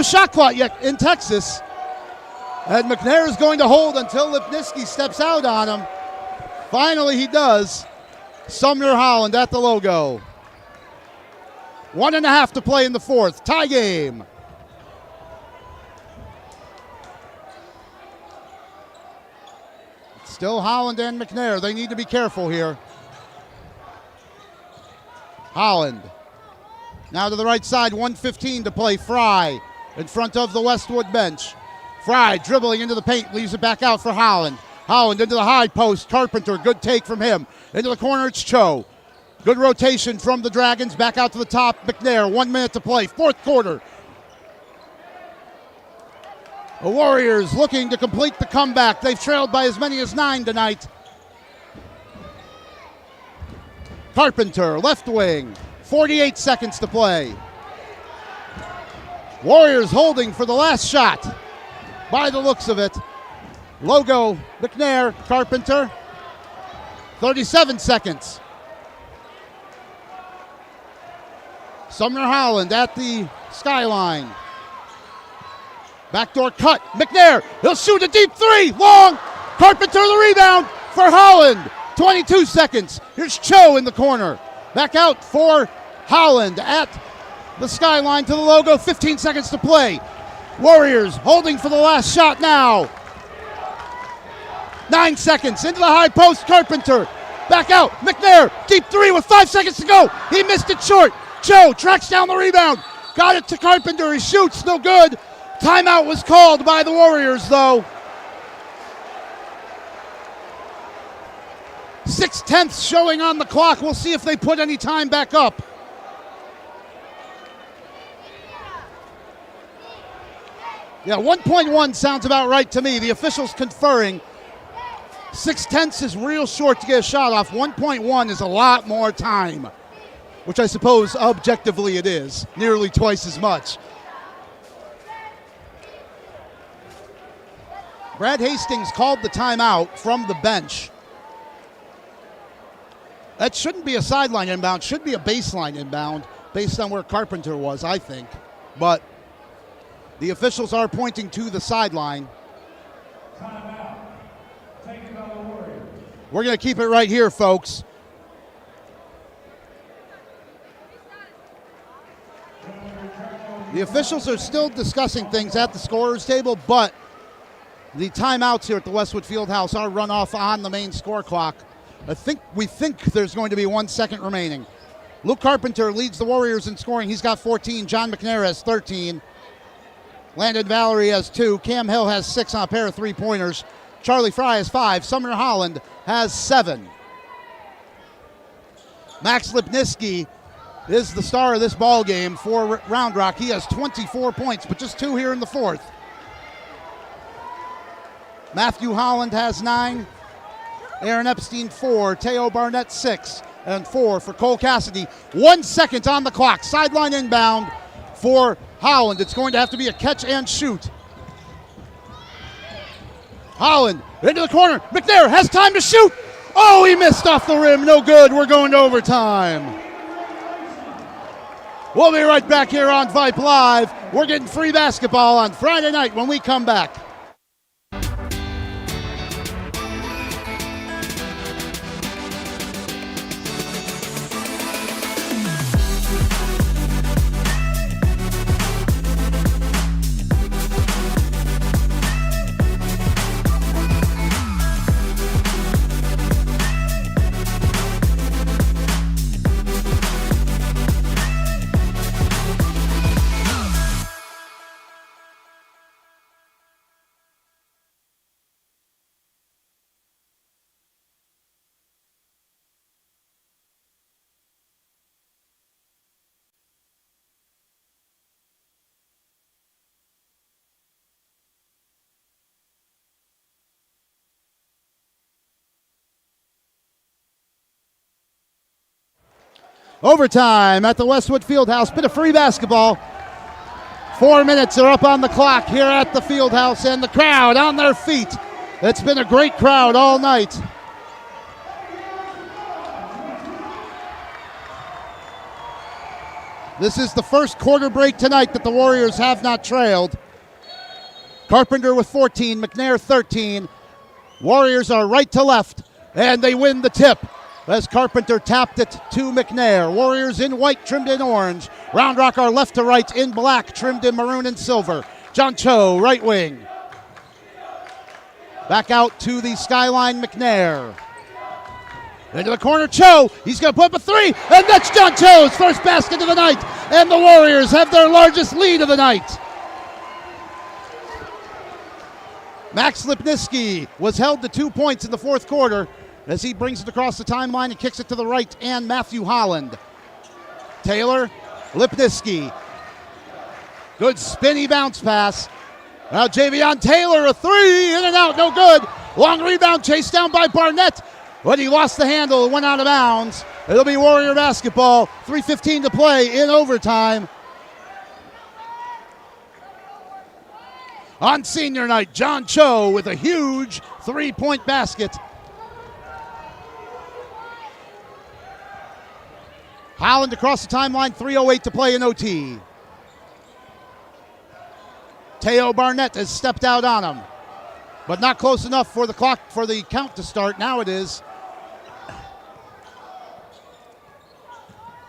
shot clock yet in Texas. And McNair is going to hold until Lipinski steps out on him. Finally he does. Sumner Holland at the logo. 1.5 to play in the fourth. Tie game. Still Holland and McNair. They need to be careful here. Holland. Now to the right side, 1:15 to play. Fry in front of the Westwood bench. Fry dribbling into the paint, leaves it back out for Holland. Holland into the high post. Carpenter, good take from him. Into the corner, it's Cho. Good rotation from the Dragons. Back out to the top, McNair. 1 minute to play, fourth quarter. The Warriors looking to complete the comeback. They've trailed by as many as 9 tonight. Carpenter, left wing. 48 seconds to play. Warriors holding for the last shot. By the looks of it. Logo, McNair, Carpenter. 37 seconds. Sumner Holland at the skyline. Backdoor cut. McNair, he'll shoot a deep 3. Long. Carpenter the rebound for Holland. 22 seconds. Here's Cho in the corner. Back out for Holland at the skyline to the logo. 15 seconds to play. Warriors holding for the last shot now. 9 seconds into the high post. Carpenter back out. McNair, deep three with 5 seconds to go. He missed it short. Cho tracks down the rebound. Got it to Carpenter. He shoots. No good. Timeout was called by the Warriors, though. 6/10 showing on the clock. We'll see if they put any time back up. Yeah, 1.1 sounds about right to me. The officials conferring. 6/10 is real short to get a shot off. 1.1 is a lot more time, which I suppose objectively it is. Nearly twice as much. Brad Hastings called the timeout from the bench. That shouldn't be a sideline inbound, should be a baseline inbound based on where Carpenter was, I think. But the officials are pointing to the sideline. Timeout. Taken by the Warriors. We're going to keep it right here, folks. The officials are still discussing things at the scorer's table, but the timeouts here at the Westwood Fieldhouse are run off on the main score clock. We think there's going to be 1 second remaining. Luke Carpenter leads the Warriors in scoring. He's got 14. John McNair has 13. Landon Valerie has 2. Cam Hill has 6 on a pair of three-pointers. Charlie Fry has 5. Sumner Holland has 7. Max Lipinski is the star of this ball game for Round Rock. He has 24 points, but just 2 here in the fourth. Matthew Holland has 9. Aaron Epstein 4. Teo Barnett 6. And 4 for Cole Cassidy. 1 second on the clock. Sideline inbound for Holland. It's going to have to be a catch and shoot. Holland into the corner. McNair has time to shoot. Oh, he missed off the rim. No good. We're going to overtime. We'll be right back here on Vype Live. We're getting free basketball on Friday night when we come back. Overtime at the Westwood Fieldhouse. Bit of free basketball. 4 minutes are up on the clock here at the Fieldhouse, and the crowd on their feet. It's been a great crowd all night. This is the first quarter break tonight that the Warriors have not trailed. Carpenter with 14, McNair 13. Warriors are right to left, and they win the tip as Carpenter tapped it to McNair. Warriors in white, trimmed in orange. Round Rock are left to right in black, trimmed in maroon and silver. John Cho, right wing. Back out to the skyline, McNair. Into the corner, Cho. He's going to put up a 3, and that's John Cho's first basket of the night. And the Warriors have their largest lead of the night. Max Lipinski was held to 2 points in the fourth quarter as he brings it across the timeline and kicks it to the right, and Matthew Holland. Taylor, Lipinski. Good spinny bounce pass. Now Javion Taylor, a 3, in and out, no good. Long rebound, chased down by Barnett, but he lost the handle and went out of bounds. It'll be Warrior basketball, 3:15 to play in overtime. On senior night, John Cho with a huge 3-point basket. Holland across the timeline, 3:08 to play in OT. Teo Barnett has stepped out on him, but not close enough for the clock, for the count to start. Now it is.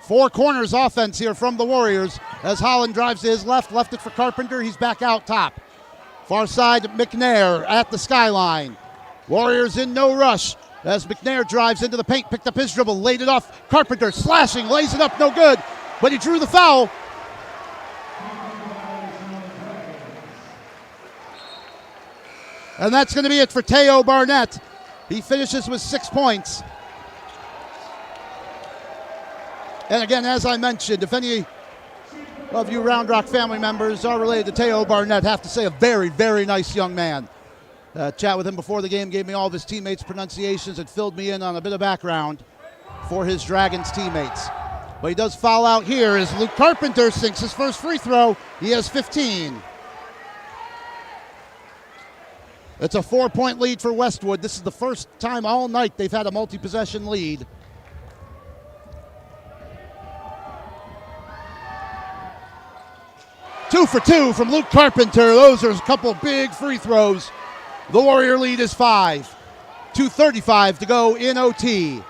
Four corners offense here from the Warriors as Holland drives to his left it for Carpenter. He's back out top. Far side, McNair at the skyline. Warriors in no rush as McNair drives into the paint, picked up his dribble, laid it off. Carpenter slashing, lays it up, no good, but he drew the foul. And that's going to be it for Teo Barnett. He finishes with 6 points. And again, as I mentioned, if any of you Round Rock family members are related to Teo Barnett, have to say a very, very nice young man. Chat with him before the game, gave me all of his teammates' pronunciations and filled me in on a bit of background for his Dragons teammates. But he does foul out here as Luke Carpenter sinks his first free throw. He has 15. It's a 4-point lead for Westwood. This is the first time all night they've had a multi-possession lead. Two for two from Luke Carpenter. Those are a couple big free throws. The Warrior lead is 5. 2:35 to go in OT.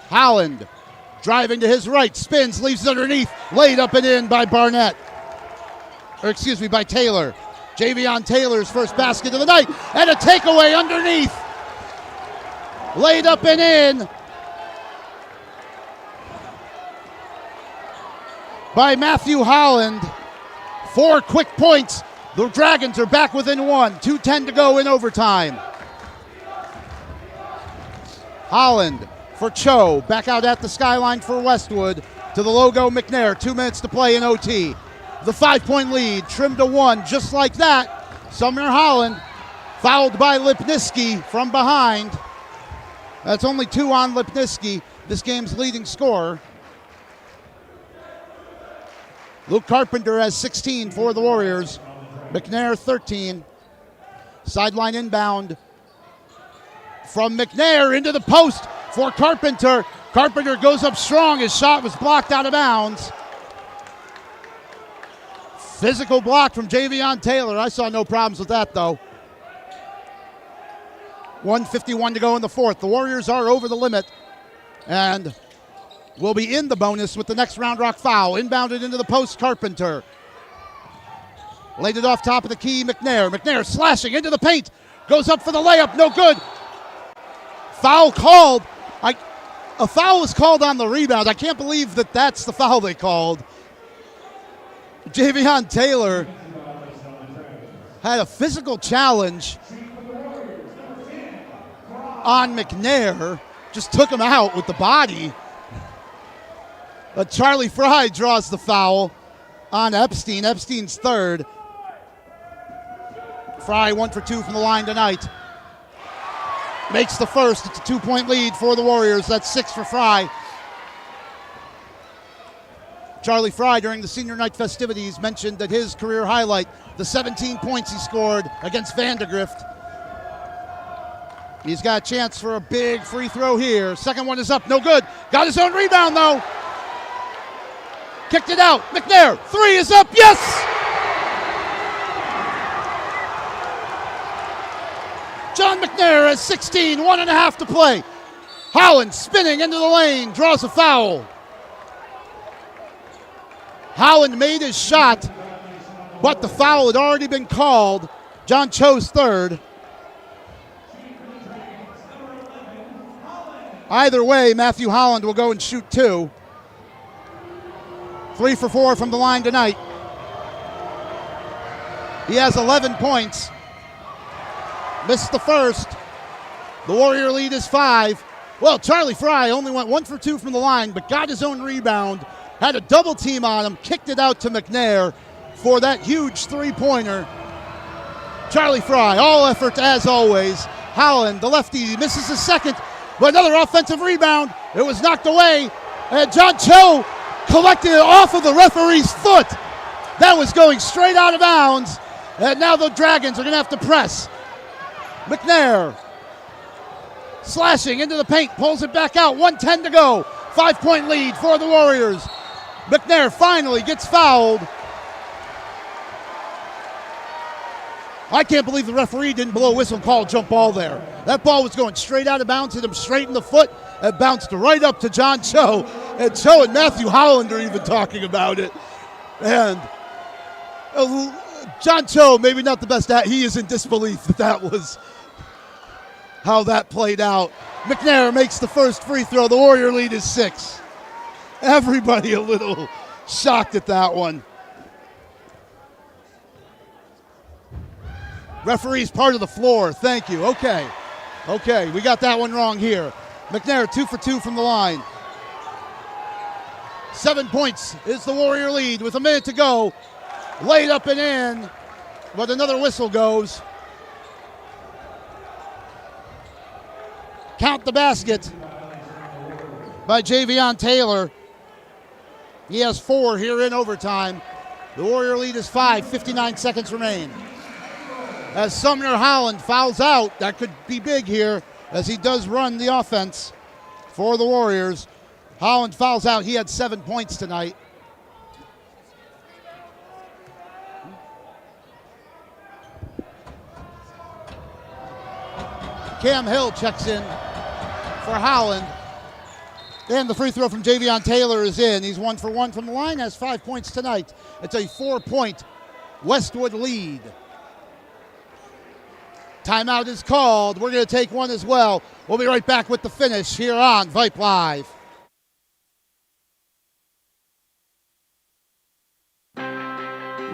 Howland driving to his right, spins, leaves it underneath, laid up and in by Barnett. By Taylor. Javion Taylor's first basket of the night, and a takeaway underneath. Laid up and in by Matthew Holland. 4 quick points. The Dragons are back within 1. 2:10 to go in overtime. Holland for Cho. Back out at the skyline for Westwood to the logo McNair. 2 minutes to play in OT. The 5-point lead trimmed to 1 just like that. Sumner Holland fouled by Lipinski from behind. That's only 2 on Lipinski, this game's leading scorer. Luke Carpenter has 16 for the Warriors. McNair 13. Sideline inbound from McNair into the post for Carpenter. Carpenter goes up strong. His shot was blocked out of bounds. Physical block from Javion Taylor. I saw no problems with that, though. 1:51 to go in the fourth. The Warriors are over the limit and will be in the bonus with the next Round Rock foul. Inbounded into the post, Carpenter. Laid it off top of the key, McNair. McNair slashing into the paint. Goes up for the layup, no good. Foul called. A foul was called on the rebound. I can't believe that that's the foul they called. Javion Taylor had a physical challenge on McNair. Just took him out with the body. But Charlie Fry draws the foul on Epstein. Epstein's third. Fry 1 for 2 from the line tonight. Makes the first. It's a 2-point lead for the Warriors. That's 6 for Fry. Charlie Fry, during the senior night festivities, mentioned that his career highlight, the 17 points he scored against Vandegrift. He's got a chance for a big free throw here. Second one is up, no good. Got his own rebound, though. Kicked it out. McNair, 3 is up, yes! John McNair has 16, 1.5 to play. Holland spinning into the lane, draws a foul. Holland made his shot, but the foul had already been called. John Cho's third. Either way, Matthew Holland will go and shoot 2. 3 for 4 from the line tonight. He has 11 points. Missed the first. The Warrior lead is 5. Well, Charlie Fry only went 1 for 2 from the line, but got his own rebound. Had a double team on him, kicked it out to McNair for that huge 3-pointer. Charlie Fry, all effort as always. Holland, the lefty, misses his second, but another offensive rebound. It was knocked away, and John Cho collected it off of the referee's foot. That was going straight out of bounds, and now the Dragons are going to have to press. McNair slashing into the paint, pulls it back out, 1:10 to go. 5-point lead for the Warriors. McNair finally gets fouled. I can't believe the referee didn't blow a whistle and call a jump ball there. That ball was going straight out of bounds, hit him straight in the foot, and bounced right up to John Cho. And Joe and Matthew Holland are even talking about it. And John Cho, maybe not the best at, he is in disbelief that was how that played out. McNair makes the first free throw. The Warrior lead is 6. Everybody a little shocked at that one. Referee's part of the floor. Thank you. Okay, we got that one wrong here. McNair 2 for 2 from the line. 7 points is the Warrior lead with a minute to go. Laid up and in, but another whistle goes. Count the basket by Javion Taylor. He has 4 here in overtime. The Warrior lead is 5, 59 seconds remain. As Sumner Holland fouls out, that could be big here as he does run the offense for the Warriors. Holland fouls out. He had 7 points tonight. Cam Hill checks in for Holland. And the free throw from Javion Taylor is in. He's 1 for 1 from the line, has 5 points tonight. It's a 4-point Westwood lead. Timeout is called. We're going to take one as well. We'll be right back with the finish here on Vype Live.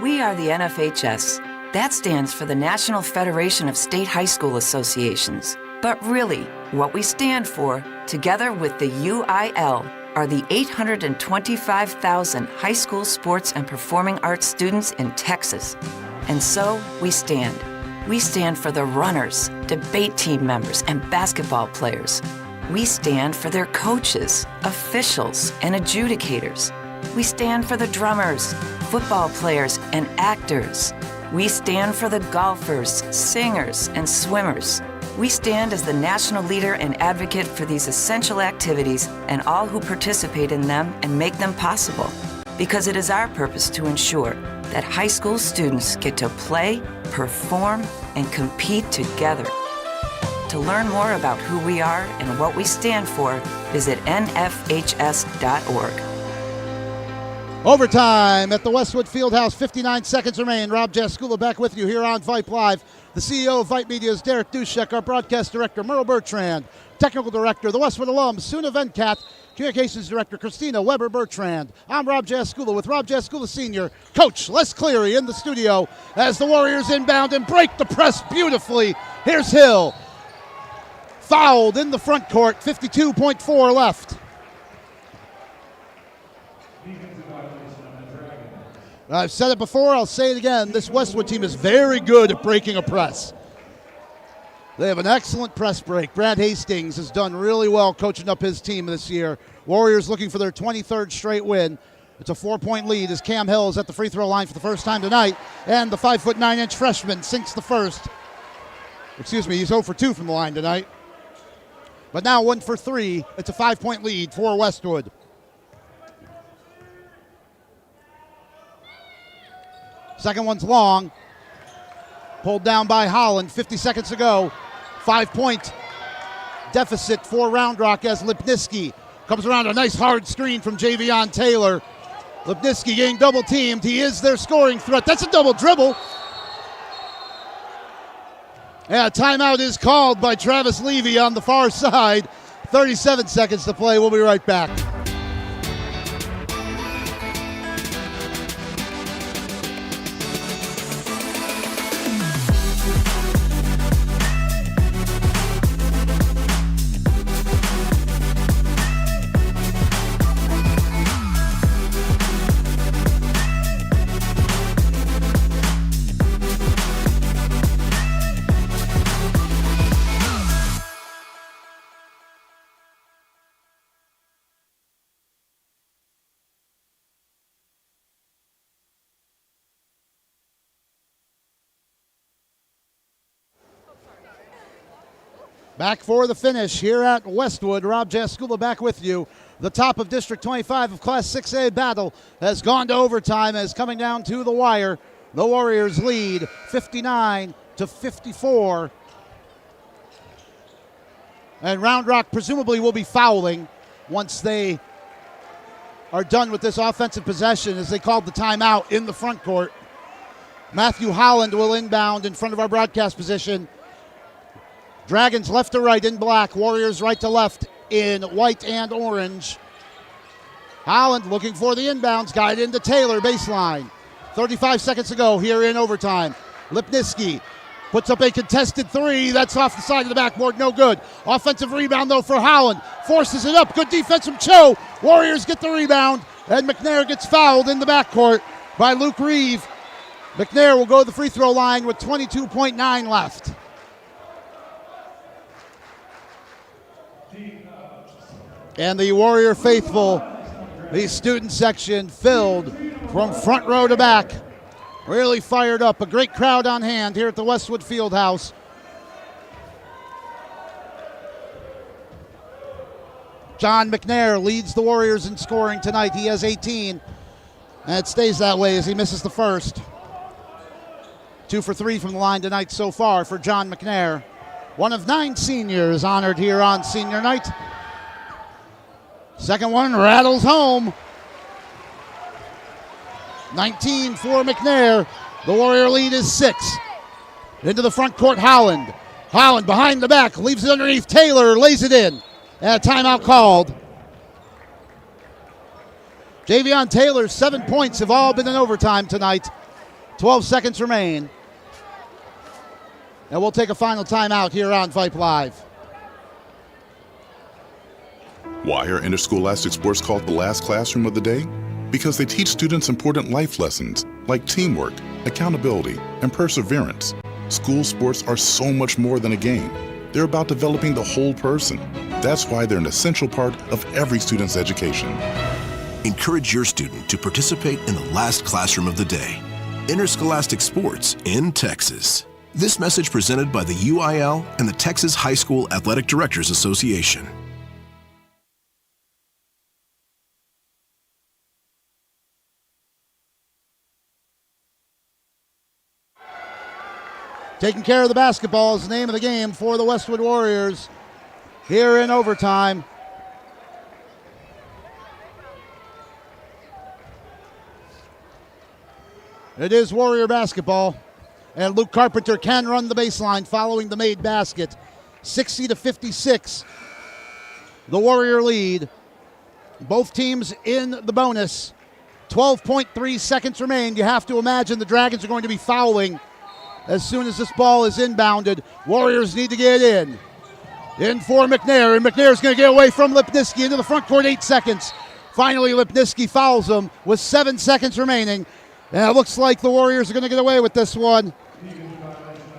We are the NFHS. That stands for the National Federation of State High School Associations. But really, what we stand for, together with the UIL, are the 825,000 high school sports and performing arts students in Texas. And so we stand. We stand for the runners, debate team members, and basketball players. We stand for their coaches, officials, and adjudicators. We stand for the drummers, football players, and actors. We stand for the golfers, singers, and swimmers. We stand as the national leader and advocate for these essential activities and all who participate in them and make them possible. Because it is our purpose to ensure that high school students get to play, perform, and compete together. To learn more about who we are and what we stand for, visit nfhs.org. Overtime at the Westwood Fieldhouse, 59 seconds remain. Rob Jaskula back with you here on Vype Live. The CEO of Vype Media is Derek Dushek, our broadcast director, Merle Bertrand, technical director, the Westwood alum, Suna Venkat, communications director, Christina Weber-Bertrand. I'm Rob Jaskula with Rob Jaskula Sr., Coach Les Cleary in the studio as the Warriors inbound and break the press beautifully. Here's Hill. Fouled in the front court, 52.4 left. I've said it before, I'll say it again. This Westwood team is very good at breaking a press. They have an excellent press break. Brad Hastings has done really well coaching up his team this year. Warriors looking for their 23rd straight win. It's a 4-point lead as Cam Hill is at the free throw line for the first time tonight. And the 5'9" freshman sinks the first. Excuse me, he's 0 for 2 from the line tonight. But now 1 for 3. It's a 5-point lead for Westwood. Second one's long. Pulled down by Holland. 50 seconds to go. 5-point deficit for Round Rock as Lipinski comes around a nice hard screen from Javion Taylor. Lipinski getting double teamed. He is their scoring threat. That's a double dribble. Yeah, timeout is called by Travis Levy on the far side. 37 seconds to play. We'll be right back. Back for the finish here at Westwood. Rob Jaskula back with you. The top of District 25 of Class 6A battle has gone to overtime as coming down to the wire. The Warriors lead 59-54. And Round Rock presumably will be fouling once they are done with this offensive possession as they called the timeout in the front court. Matthew Holland will inbound in front of our broadcast position. Dragons left to right in black, Warriors right to left in white and orange. Holland looking for the inbounds, got it into Taylor, baseline. 35 seconds to go here in overtime. Lipinski puts up a contested three. That's off the side of the backboard, no good. Offensive rebound, though, for Holland. Forces it up. Good defense from Cho. Warriors get the rebound, and McNair gets fouled in the backcourt by Luke Reeve. McNair will go to the free throw line with 22.9 left. And the Warrior faithful, the student section filled from front row to back. Really fired up. A great crowd on hand here at the Westwood Fieldhouse. John McNair leads the Warriors in scoring tonight. He has 18. And it stays that way as he misses the first. 2 for 3 from the line tonight so far for John McNair. One of 9 seniors honored here on senior night. Second one rattles home. 19 for McNair. The Warrior lead is 6. Into the front court, Holland. Holland behind the back, leaves it underneath Taylor, lays it in. And a timeout called. Javion Taylor's 7 points have all been in overtime tonight. 12 seconds remain. And we'll take a final timeout here on Vype Live. Why are interscholastic sports called the last classroom of the day? Because they teach students important life lessons like teamwork, accountability, and perseverance. School sports are so much more than a game. They're about developing the whole person. That's why they're an essential part of every student's education. Encourage your student to participate in the last classroom of the day. Interscholastic sports in Texas. This message presented by the UIL and the Texas High School Athletic Directors Association. Taking care of the basketball is the name of the game for the Westwood Warriors here in overtime. It is Warrior basketball, and Luke Carpenter can run the baseline following the made basket. 60-56, the Warrior lead. Both teams in the bonus. 12.3 seconds remain. You have to imagine the Dragons are going to be fouling as soon as this ball is inbounded. Warriors need to get in. In for McNair, and McNair's going to get away from Lipinski into the front court, 8 seconds. Finally, Lipinski fouls him with 7 seconds remaining. And it looks like the Warriors are going to get away with this one.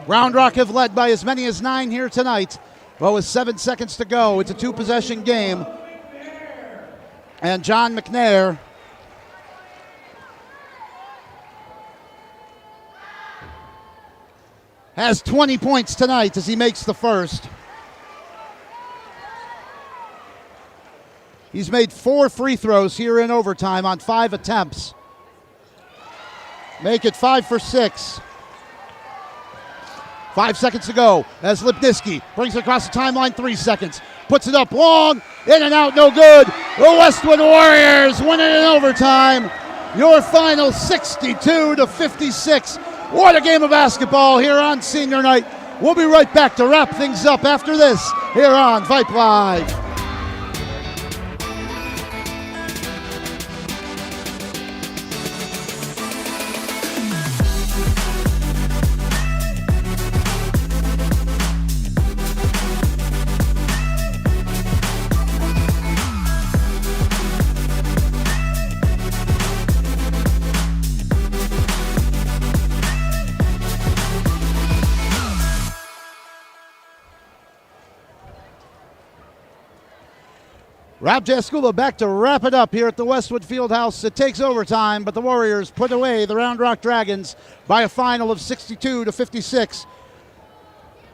Round Rock have led by as many as 9 here tonight. Well, with 7 seconds to go, it's a 2-possession game. And John McNair has 20 points tonight as he makes the first. He's made 4 free throws here in overtime on 5 attempts. Make it 5 for 6. 5 seconds to go as Lipinski brings it across the timeline, 3 seconds. Puts it up long, in and out, no good. The Westwood Warriors win it in overtime. Your final 62-56. What a game of basketball here on senior night. We'll be right back to wrap things up after this here on Vype Live. Rob Jaskula back to wrap it up here at the Westwood Fieldhouse. It takes overtime, but the Warriors put away the Round Rock Dragons by a final of 62-56.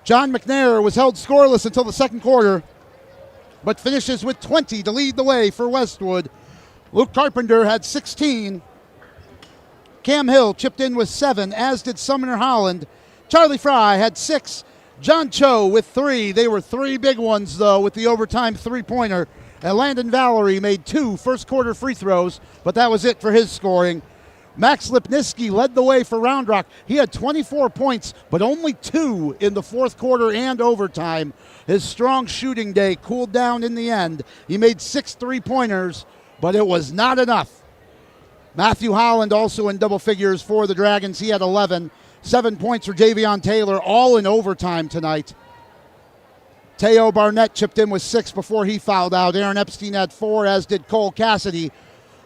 John McNair was held scoreless until the second quarter, but finishes with 20 to lead the way for Westwood. Luke Carpenter had 16. Cam Hill chipped in with 7, as did Sumner Holland. Charlie Fry had 6. John Cho with 3. They were 3 big ones, though, with the overtime three-pointer And Landon Valerie made 2 first-quarter free throws, but that was it for his scoring. Max Lipniski led the way for Round Rock. He had 24 points, but only 2 in the fourth quarter and overtime. His strong shooting day cooled down in the end. He made 6 3-pointers, but it was not enough. Matthew Holland also in double figures for the Dragons. He had 11. 7 points for Javion Taylor, all in overtime tonight. Teo Barnett chipped in with 6 before he fouled out. Aaron Epstein had 4, as did Cole Cassidy.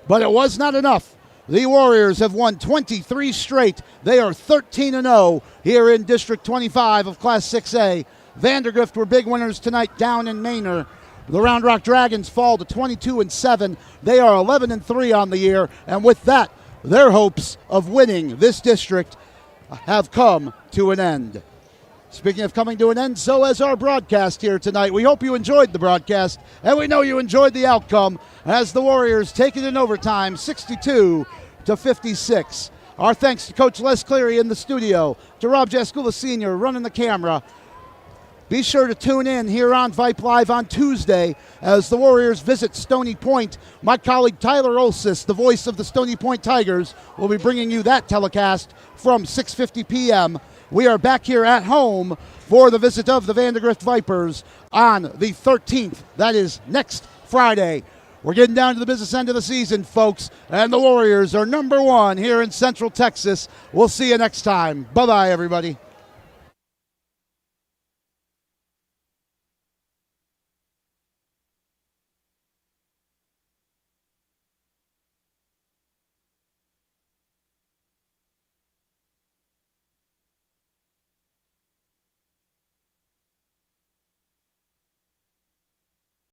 But it was not enough. The Warriors have won 23 straight. They are 13-0 here in District 25 of Class 6A. Vandergrift were big winners tonight down in Manor. The Round Rock Dragons fall to 22-7. They are 11-3 on the year. And with that, their hopes of winning this district have come to an end. Speaking of coming to an end, so has our broadcast here tonight. We hope you enjoyed the broadcast, and we know you enjoyed the outcome as the Warriors take it in overtime, 62-56. Our thanks to Coach Les Cleary in the studio, to Rob Jaskula Sr. running the camera. Be sure to tune in here on Vype Live on Tuesday as the Warriors visit Stony Point. My colleague Tyler Olsis, the voice of the Stony Point Tigers, will be bringing you that telecast from 6:50 p.m. We are back here at home for the visit of the Vandergrift Vipers on the 13th. That is next Friday. We're getting down to the business end of the season, folks, and the Warriors are number 1 here in Central Texas. We'll see you next time. Bye-bye, everybody.